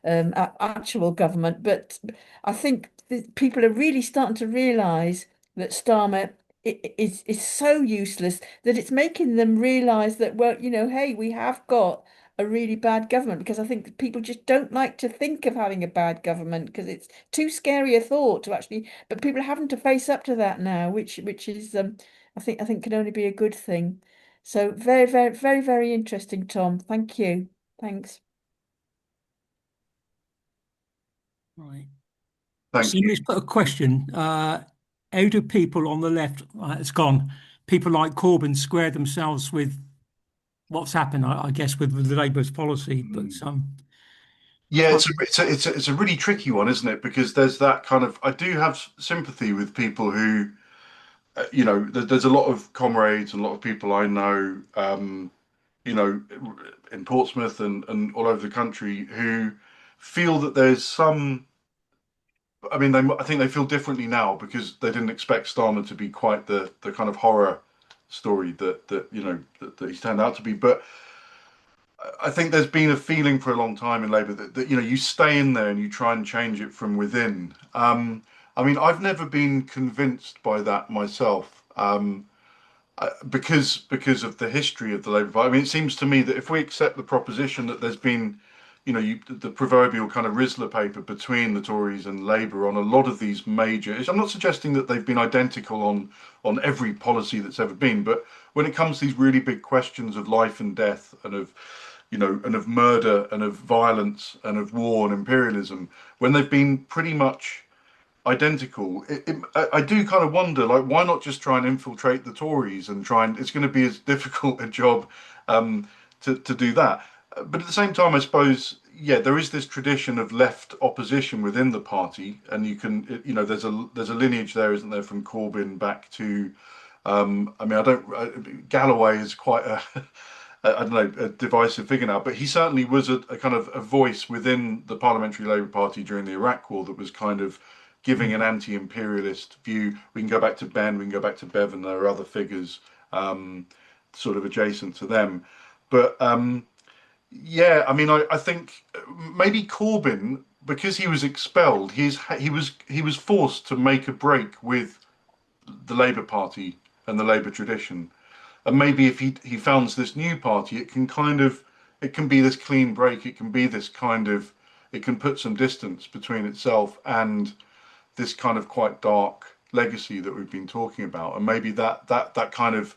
actual government. But I think people are really starting to realise that Starmer is so useless that it's making them realise that, well, hey, we have got a really bad government, because I think people just don't like to think of having a bad government because it's too scary a thought to actually, but people are having to face up to that now, which is I think can only be a good thing. So very, very, very, very interesting, Tom. Thank you. Thanks. Right. Thank you. Somebody's put a question. How do people on the left, it's gone, people like Corbyn square themselves with what's happened, I guess, with the Labour's policy. But Yeah, it's a really tricky one, isn't it? Because there's that kind of, I do have sympathy with people who, there's a lot of comrades and a lot of people I know, you know, in Portsmouth and all over the country who feel that there's some. I mean, I think they feel differently now because they didn't expect Starmer to be quite the kind of horror story that he's turned out to be. But I think there's been a feeling for a long time in Labour that you stay in there and you try and change it from within. I mean, I've never been convinced by that myself. Because of the history of the Labour Party. I mean, it seems to me that if we accept the proposition that there's been, the proverbial kind of Rizzler paper between the Tories and Labour on a lot of these major issues. I'm not suggesting that they've been identical on every policy that's ever been, but when it comes to these really big questions of life and death and of murder and of violence and of war and imperialism, when they've been pretty much identical, I do kind of wonder, like, why not just try and infiltrate the Tories and try and it's going to be as difficult a job to do that. But at the same time, I suppose, yeah, there is this tradition of left opposition within the party, and there's a lineage there, isn't there, from Corbyn back to, I mean, Galloway is quite a I don't know, a divisive figure now, but he certainly was a kind of a voice within the Parliamentary Labour Party during the Iraq War that was kind of giving an anti-imperialist view. We can go back to Ben, we can go back to Bevan. There are other figures sort of adjacent to them, but yeah, I mean, I think maybe Corbyn, because he was expelled, he was forced to make a break with the Labour Party and the Labour tradition. And maybe if he founds this new party, it can be this clean break. It can be this kind of, it can put some distance between itself and this kind of quite dark legacy that we've been talking about. And maybe that kind of,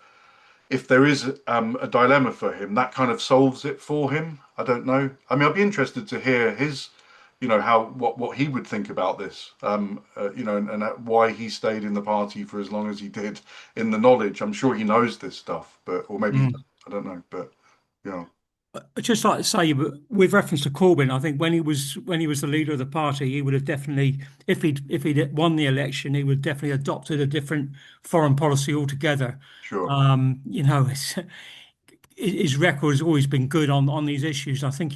if there is a dilemma for him, that kind of solves it for him. I don't know. I mean, I'd be interested to hear his, how what he would think about this, and why he stayed in the party for as long as he did. In the knowledge, I'm sure he knows this stuff, or maybe I don't know. But yeah, I'd just like to say, but with reference to Corbyn, I think when he was the leader of the party, he would have definitely, if he'd won the election, he would have definitely adopted a different foreign policy altogether. sure, His record has always been good on these issues. I think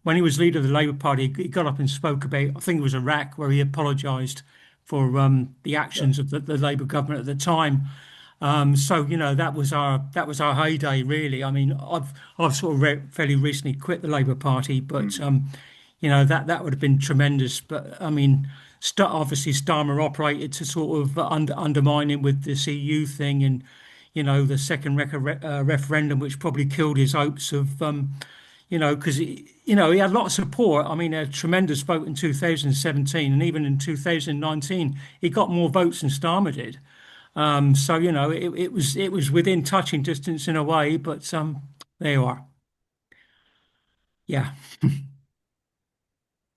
when he was leader of the Labour Party, he got up and spoke about, I think it was Iraq, where he apologised for the yeah, actions of the Labour government at the time. So that was our heyday, really. I mean, I've sort of fairly recently quit the Labour Party, but mm, that would have been tremendous. But I mean, obviously Starmer operated to sort of undermine him with this EU thing and the second referendum, which probably killed his hopes of because he had a lot of support. I mean, a tremendous vote in 2017, and even in 2019, he got more votes than Starmer did. So it was within touching distance in a way, but there you are. Yeah.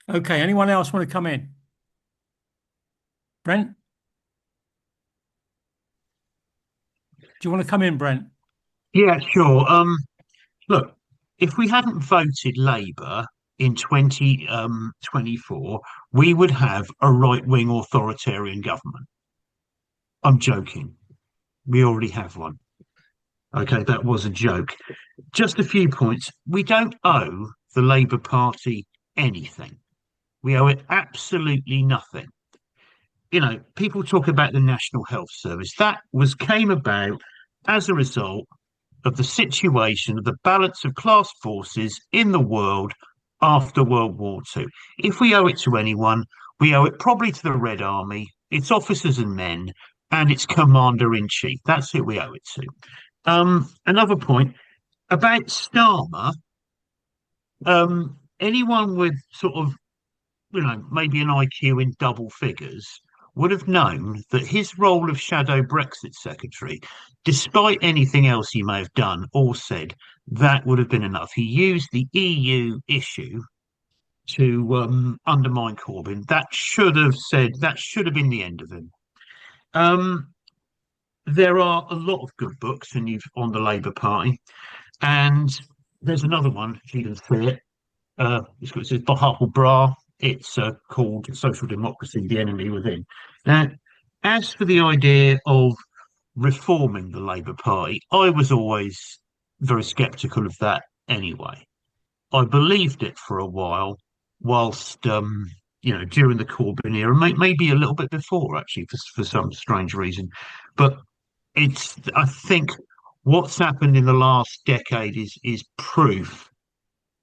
Okay. Anyone else want to come in? Brent, do you want to come in, Brent? Yeah, sure. Look, if we hadn't voted Labour in 2024, we would have a right-wing authoritarian government. I'm joking. We already have one. Okay, that was a joke. Just a few points. We don't owe the Labour Party anything. We owe it absolutely nothing. People talk about the National Health Service. That came about as a result of the situation of the balance of class forces in the world after World War II. If we owe it to anyone, we owe it probably to the Red Army, its officers and men, and its commander in chief. That's who we owe it to. Another point about Starmer, anyone with sort of, maybe an IQ in double figures would have known that his role of shadow Brexit secretary, despite anything else he may have done or said, that would have been enough. He used the EU issue to undermine Corbyn. That should have been the end of him. There are a lot of good books on the Labour Party. And there's another one, if you can see it. It says Harple Bra. It's called Social Democracy, the Enemy Within. Now, as for the idea of reforming the Labour Party, I was always very sceptical of that anyway. I believed it for a while, whilst during the Corbyn era, maybe a little bit before actually, for some strange reason. But I think what's happened in the last decade is proof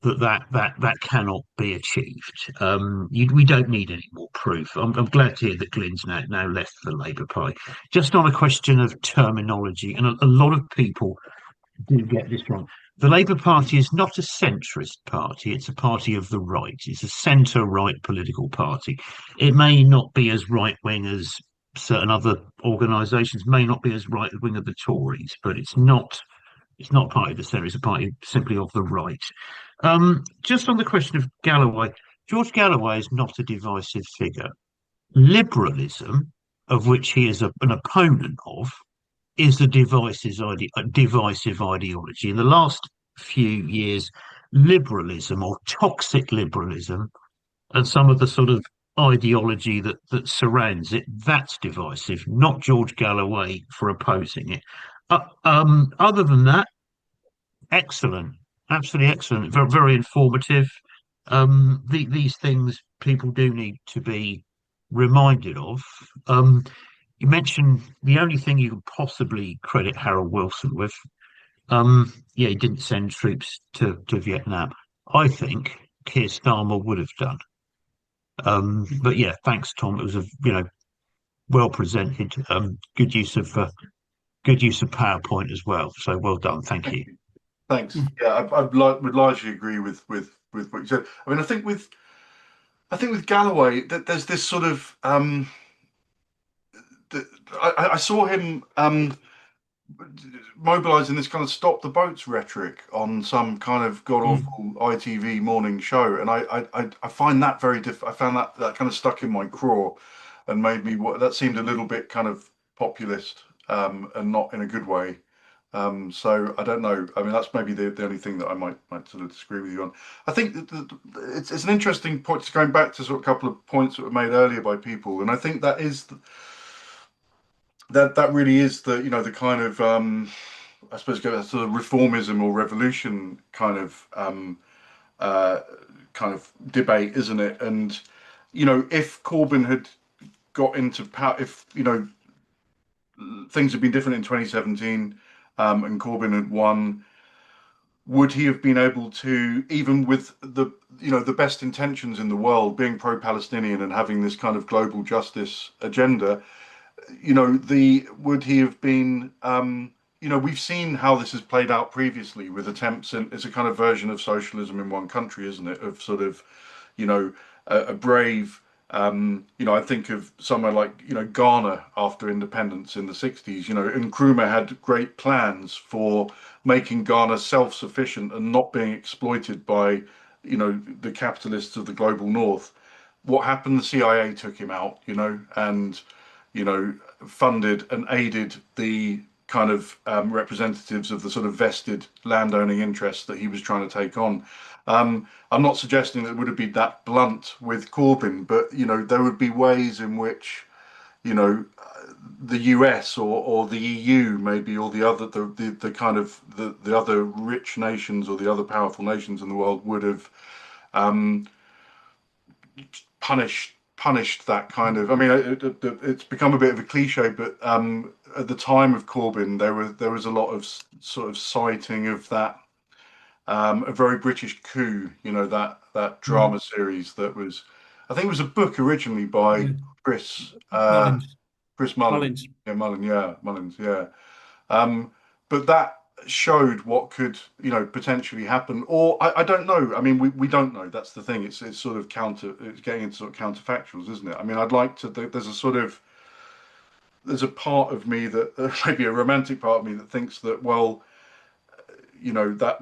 that cannot be achieved. We don't need any more proof. I'm glad to hear that Glyn's now left the Labour Party. Just on a question of terminology, and a lot of people do get this wrong. The Labour Party is not a centrist party, it's a party of the right. It's a centre-right political party. It may not be as right-wing as certain other organisations, may not be as right-wing as the Tories, but it's not party of the centre, it's a party simply of the right. Just on the question of Galloway, George Galloway is not a divisive figure. Liberalism, of which he is an opponent of, is a divisive ideology. In the last few years, liberalism or toxic liberalism and some of the sort of ideology that surrounds it, that's divisive, not George Galloway for opposing it. Other than that, excellent, absolutely excellent, very, very informative. These things people do need to be reminded of. You mentioned the only thing you could possibly credit Harold Wilson with. Yeah, he didn't send troops to Vietnam. I think Keir Starmer would have done. But yeah, thanks, Tom. It was well presented. Good use of PowerPoint as well. So well done. Thank you. Thanks. Yeah, would largely agree with what you said. I mean, I think with Galloway that there's this sort of I saw him mobilising this kind of stop the boats rhetoric on some kind of god awful ITV morning show, and I find that very I found that kind of stuck in my craw, and made me that seemed a little bit kind of populist, and not in a good way. So I don't know. I mean, that's maybe the only thing that I might sort of disagree with you on. I think that it's an interesting point. Just going back to sort of a couple of points that were made earlier by people, and I think that is that really is the kind of I suppose sort of reformism or revolution kind of debate, isn't it? And if Corbyn had got into power, if things had been different in 2017, and Corbyn had won, would he have been able to, even with the best intentions in the world, being pro-Palestinian and having this kind of global justice agenda, would he have been, we've seen how this has played out previously with attempts, and it's a kind of version of socialism in one country, isn't it? Of sort of, a brave, I think of somewhere like, Ghana after independence in the 60s, Nkrumah had great plans for making Ghana self-sufficient and not being exploited by, the capitalists of the global north. What happened? The CIA took him out, and, funded and aided the kind of representatives of the sort of vested landowning interests that he was trying to take on. I'm not suggesting that it would have been that blunt with Corbyn, but there would be ways in which the US or the EU maybe, or the other the kind of the other rich nations or the other powerful nations in the world would have punished that kind of. I mean, it's become a bit of a cliche, but at the time of Corbyn, there was a lot of sort of citing of that. A very British coup, that drama series that was, I think it was a book originally by Chris Mullins. Chris Mullins. Mullins. Yeah, Mullins, yeah. But that showed what could, potentially happen, or I don't know. I mean, we don't know. That's the thing. It's sort of it's getting into sort of counterfactuals, isn't it? I mean, I'd like to. There's a part of me that maybe a romantic part of me that thinks that, well, that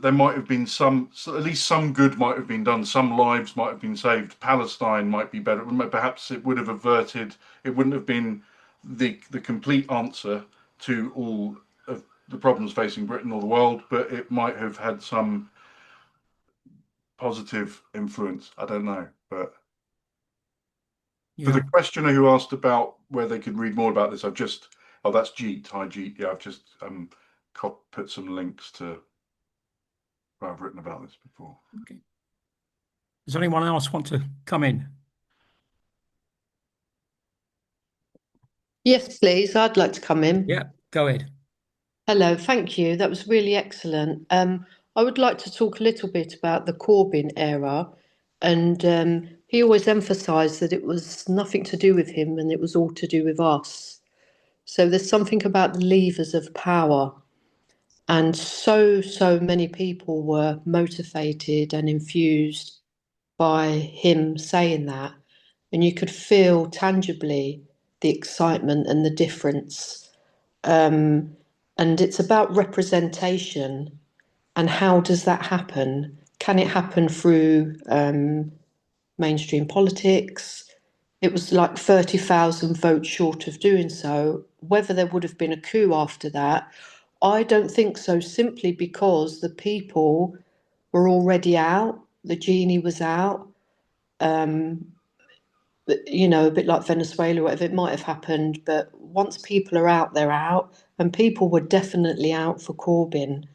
there might have been at least some good might have been done, some lives might have been saved, Palestine might be better, perhaps it would have averted, it wouldn't have been the complete answer to all of the problems facing Britain or the world, but it might have had some positive influence. I don't know. But for the questioner who asked about where they could read more about this, I've just, oh, that's Jeet. Hi, Jeet. Yeah, I've just put some links to where I've written about this before. Okay. Does anyone else want to come in? Yes, please. I'd like to come in. Yeah, go ahead. Hello, thank you. That was really excellent. I would like to talk a little bit about the Corbyn era. And he always emphasised that it was nothing to do with him and it was all to do with us. So there's something about the levers of power. And so many people were motivated and infused by him saying that. And you could feel tangibly the excitement and the difference. And it's about representation. And how does that happen? Can it happen through mainstream politics? It was like 30,000 votes short of doing so. Whether there would have been a coup after that, I don't think so, simply because the people were already out, the genie was out. You know, a bit like Venezuela, whatever, it might have happened, but once people are out, they're out, and people were definitely out for Corbyn.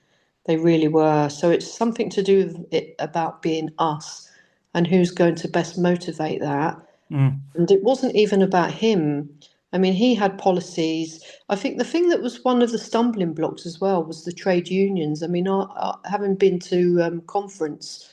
They really were. So it's something to do with it about being us and who's going to best motivate that. And it wasn't even about him. I mean, he had policies. I think the thing that was one of the stumbling blocks as well was the trade unions. I mean, having been to conference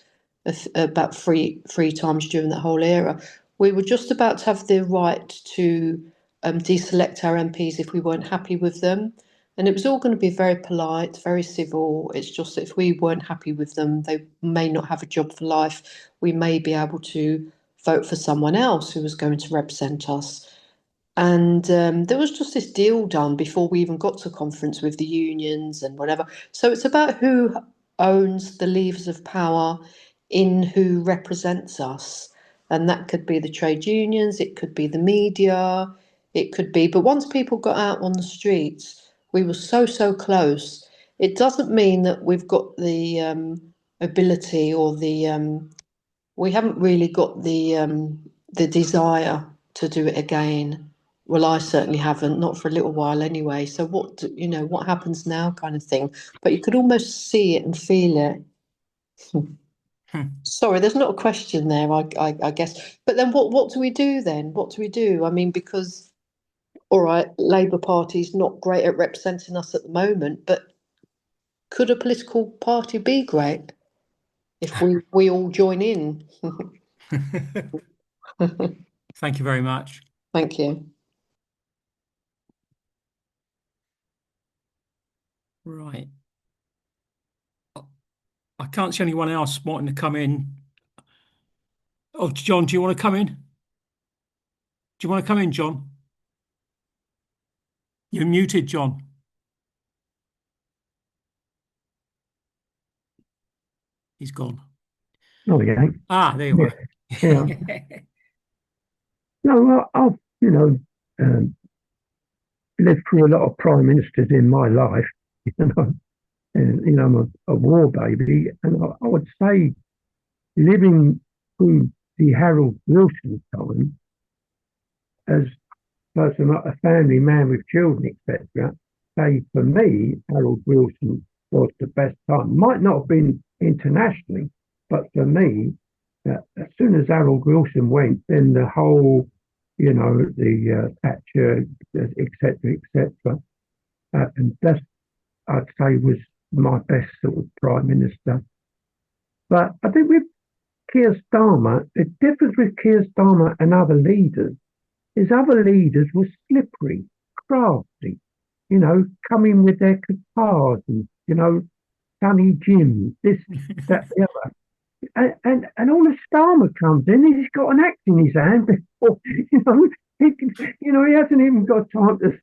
about three times during that whole era, we were just about to have the right to deselect our MPs if we weren't happy with them. And it was all going to be very polite, very civil. It's just that if we weren't happy with them, they may not have a job for life. We may be able to vote for someone else who was going to represent us. And there was just this deal done before we even got to conference with the unions and whatever. So it's about who owns the levers of power in who represents us. And that could be the trade unions, it could be the media, it could be. But once people got out on the streets, we were so close. It doesn't mean that we've got the ability or we haven't really got the desire to do it again. Well, I certainly haven't, not for a little while anyway. So what happens now, kind of thing. But you could almost see it and feel it. Sorry, there's not a question there, I guess. But then what do we do then? What do we do? I mean, because, all right, Labour Party's not great at representing us at the moment, but could a political party be great if we all join in? Thank you very much. Thank you. Right. I can't see anyone else wanting to come in. Oh, John, do you want to come in? Do you want to come in, John? You're muted, John. He's gone. Oh, yeah. There you are. Yeah. No, I've, lived through a lot of prime ministers in my life, and, I'm a war baby. And I would say living through the Harold Wilson time as a person, like a family man with children, etc., say for me, Harold Wilson was the best time. Might not have been internationally, but for me, as soon as Harold Wilson went, then the whole, the Thatcher, etc., and that I'd say was my best sort of prime minister. But I think with Keir Starmer, the difference with Keir Starmer and other leaders is other leaders were slippery, crafty, coming with their guitars and, Sonny Jim, this, that, the other. And all the Starmer comes in, he's got an axe in his hand before, he hasn't even got time to,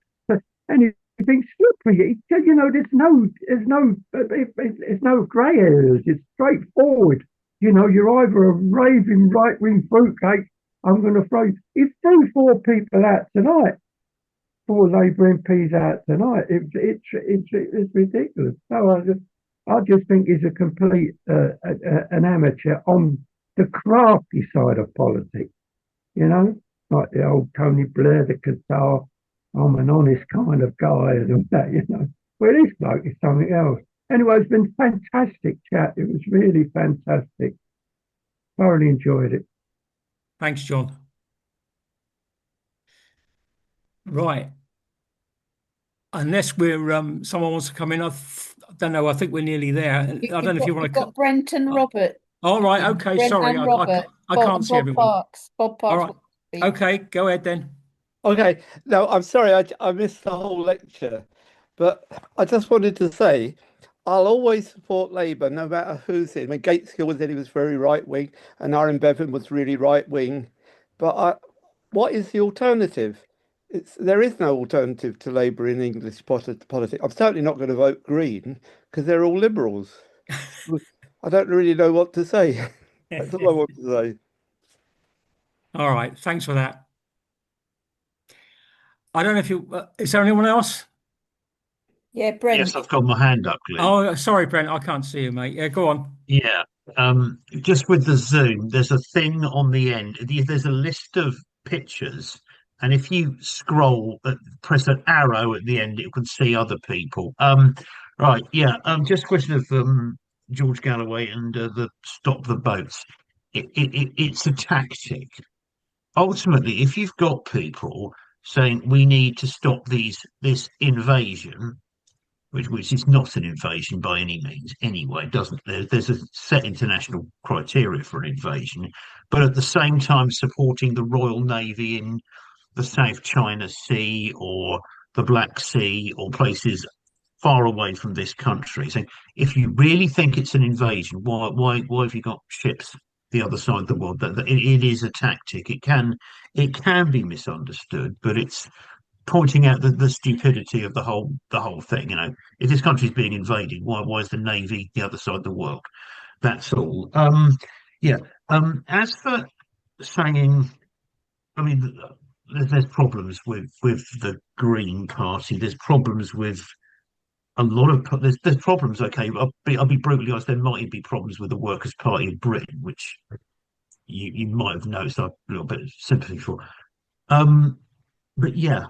and he's being slippery. There's no grey areas. It's straightforward. You're either a raving right-wing fruitcake. I'm going to throw. He threw 4 people out tonight 4 Labour MPs out tonight. It's ridiculous. So I just think he's a complete an amateur on the crafty side of politics. You know, like the old Tony Blair, the Qatar. I'm an honest kind of guy and all that. You know, well, this bloke is something else. Anyway, it's been fantastic chat. It was really fantastic. Thoroughly enjoyed it. Thanks, John. Right. Unless we're someone wants to come in, I don't know. I think we're nearly there. I don't know if you want You've to. got Brent and Robert. All right. Okay. Brent Sorry, and Robert. I Bob, can't see Bob everyone. Parks. Bob All Parks. right. Okay. Go ahead then. Okay, no, I'm sorry, I missed the whole lecture, but I just wanted to say I'll always support Labour no matter who's in. I mean, Gateskill said he was very right wing, and Aaron Bevan was really right wing. But what is the alternative? There is no alternative to Labour in English politics. I'm certainly not going to vote Green because they're all liberals. I don't really know what to say. That's all I want to say. All right. Thanks for that. I don't know if you. Is there anyone else? Yeah, Brent. Yes, I've got my hand up, Glenn. Oh, sorry, Brent. I can't see you, mate. Yeah, go on. Yeah. Just with the Zoom, there's a thing on the end. There's a list of pictures, and if you scroll, press an arrow at the end, you can see other people. Right. Yeah. Just a question of George Galloway and the stop the boats. It's a tactic. Ultimately, if you've got people saying we need to stop this invasion, which is not an invasion by any means anyway, doesn't there's a set international criteria for an invasion, but at the same time supporting the Royal Navy in the South China Sea or the Black Sea or places far away from this country. So if you really think it's an invasion, why have you got ships the other side of the world? It is a tactic. It can be misunderstood, but it's pointing out the stupidity of the whole thing. You know, if this country's being invaded, why is the navy the other side of the world? That's all. Yeah. As for saying, I mean, there's problems with the Green Party. There's problems with a lot of there's problems. Okay, I'll be brutally honest. There might be problems with the Workers' Party of Britain, which you might have noticed. I've a little bit of sympathy for. But yeah,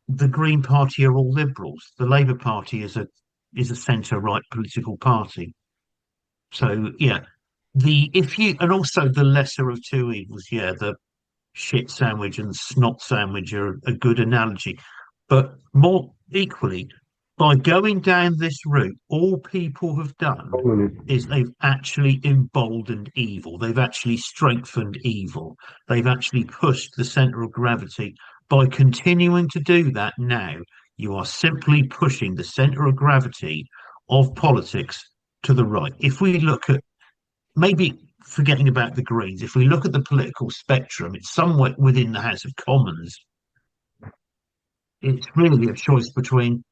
the Green Party are all liberals. The Labour Party is a centre right political party. So yeah, the if you and also the lesser of two evils. Yeah, the shit sandwich and snot sandwich are a good analogy. But more equally, by going down this route, all people have done is they've actually emboldened evil. They've actually strengthened evil. They've actually pushed the centre of gravity. By continuing to do that now, you are simply pushing the centre of gravity of politics to the right. If we look at maybe forgetting about the Greens, if we look at the political spectrum, it's somewhat within the House of Commons. It's really a choice between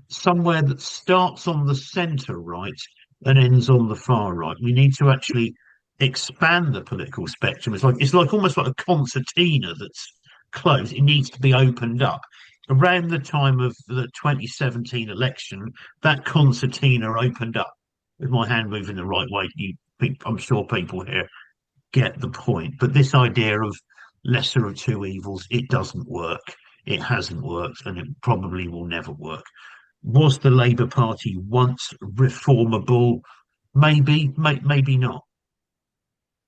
somewhere that starts on the centre right and ends on the far right. We need to actually expand the political spectrum. It's like almost like a concertina that's closed. It needs to be opened up. Around the time of the 2017 election, that concertina opened up. With my hand moving the right way, I'm sure people here get the point. But this idea of lesser of two evils, it doesn't work. It hasn't worked, and it probably will never work. Was the Labour Party once reformable? Maybe, maybe not.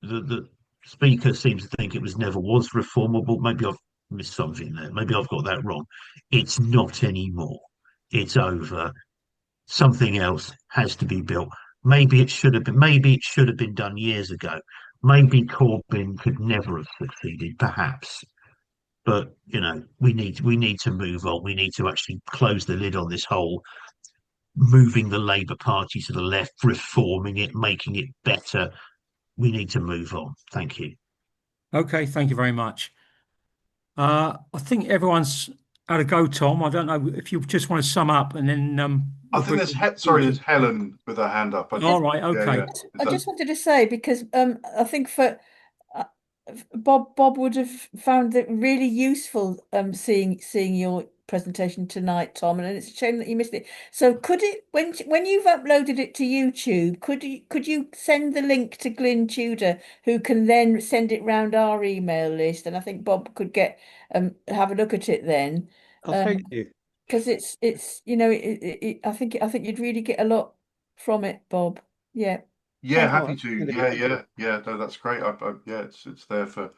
The speaker seems to think it never was reformable. Maybe I've missed something there. Maybe I've got that wrong. It's not anymore. It's over. Something else has to be built. Maybe it should have been. Maybe it should have been done years ago. Maybe Corbyn could never have succeeded. Perhaps. But we need to move on. We need to actually close the lid on this whole moving the Labour Party to the left, reforming it, making it better. We need to move on. Thank you. Okay, thank you very much. I think everyone's had a go, Tom. I don't know if you just want to sum up and then. I think there's Helen with her hand up. All right, okay. Yeah. I just wanted to say because I think for Bob would have found it really useful seeing your presentation tonight, Tom, and it's a shame that you missed it. So could it, when you've uploaded it to YouTube, could you send the link to Glyn Tudor, who can then send it round our email list, and I think Bob could get have a look at it then. Oh, thank you. Because it's I think you'd really get a lot from it, Bob. Yeah. Yeah, Thank happy to. Yeah. No, that's great. Yeah, it's there for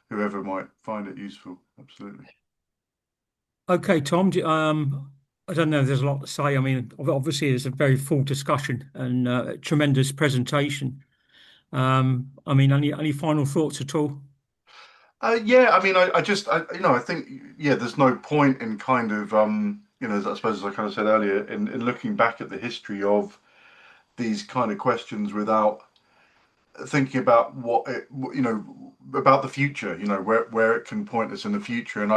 whoever might find it useful. Absolutely. Okay, Tom. I don't know if there's a lot to say. I mean, obviously, it's a very full discussion and tremendous presentation. I mean, any final thoughts at all? Yeah, I mean, I think, yeah, there's no point in kind of, I suppose, as I kind of said earlier, in looking back at the history of these kind of questions without thinking about about the future, where it can point us in the future. And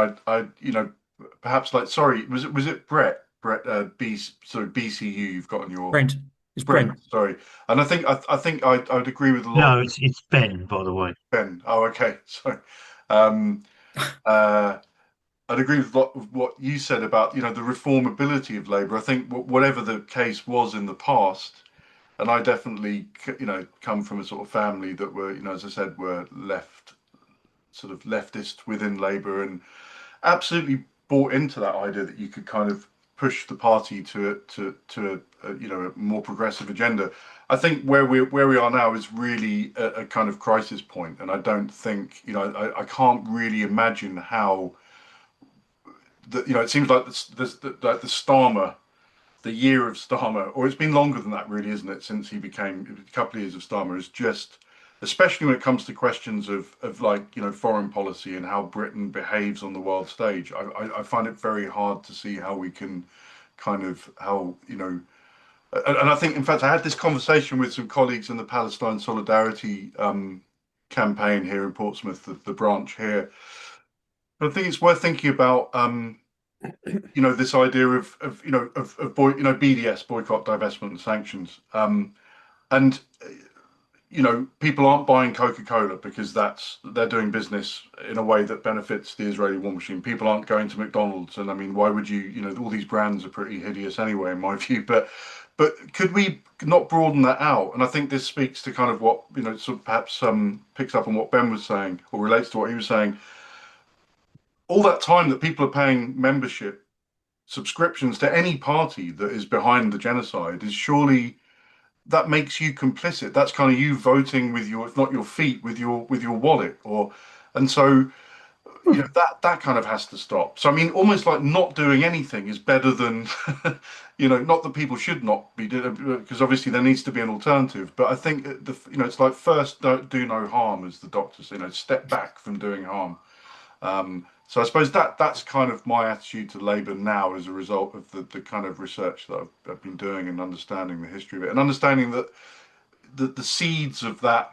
perhaps like, sorry, was it Brett, BCU you've got on your Brent. It's Brent. Sorry. And I think I'd agree with a lot. No, it's Ben, by the way. Ben. Oh, okay. Sorry. I'd agree with what you said about the reformability of Labour. I think whatever the case was in the past, and I definitely come from a sort of family that were as I said were sort of leftist within Labour, and absolutely bought into that idea that you could kind of push the party to a more progressive agenda. I think where we are now is really a kind of crisis point, and I don't think I can't really imagine how it seems like the Starmer, the year of Starmer, or it's been longer than that, really, isn't it? Since he became a couple of years of Starmer, is just, especially when it comes to questions of like foreign policy and how Britain behaves on the world stage. I find it very hard to see how we can kind of and I think, in fact, I had this conversation with some colleagues in the Palestine Solidarity campaign here in Portsmouth, the branch here. But I think it's worth thinking about this idea of BDS, boycott, divestment, and sanctions. And people aren't buying Coca-Cola because they're doing business in a way that benefits the Israeli war machine. People aren't going to McDonald's, and I mean, why would you? All these brands are pretty hideous anyway, in my view. But could we not broaden that out? And I think this speaks to kind of what sort of perhaps picks up on what Ben was saying, or relates to what he was saying. All that time that people are paying membership subscriptions to any party that is behind the genocide is surely, that makes you complicit. That's kind of you voting with your, if not your feet, with your wallet, and so that kind of has to stop. So I mean, almost like not doing anything is better than not that people should not be doing, because obviously there needs to be an alternative. But I think it's like, first, don't do no harm, as the doctors step back from doing harm. So I suppose that's kind of my attitude to Labour now, as a result of the kind of research that I've been doing and understanding the history of it, and understanding that the seeds of that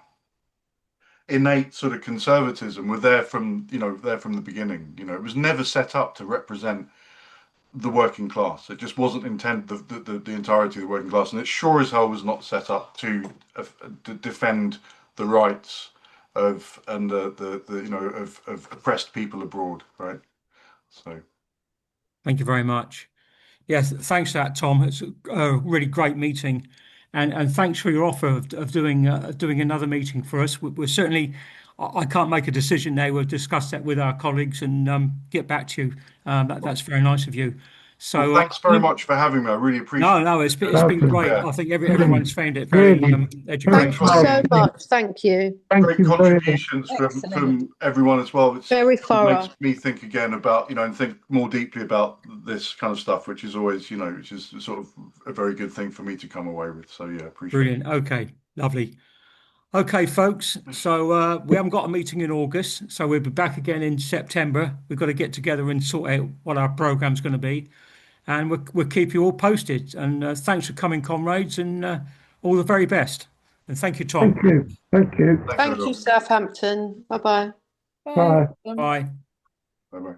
innate sort of conservatism were there from the beginning. It was never set up to represent the working class. It just wasn't intended, the entirety of the working class, and it sure as hell was not set up to defend the rights of oppressed people abroad, right? So, Thank you very much. Yes, thanks for that, Tom. It's a really great meeting, and thanks for your offer of doing another meeting for us. We're certainly, I can't make a decision now. We'll discuss that with our colleagues and get back to you. That's very nice of you. So thanks very much for having me. I really appreciate it. No, it's been great. Yeah. I think everyone's found it very educational. Thank you so much. Thank you. Great contributions from everyone as well. It's very thorough. Makes me think again about and think more deeply about this kind of stuff, which is always which is sort of a very good thing for me to come away with. So yeah, appreciate Brilliant. it. Okay, lovely. Okay, folks. So we haven't got a meeting in August, so we'll be back again in September. We've got to get together and sort out what our program's going to be. And we'll keep you all posted. And thanks for coming, comrades, and all the very best. And thank you, Tom. Thank you. Thank you. Thank you, Southampton. Bye-bye. Bye. Bye. Bye bye.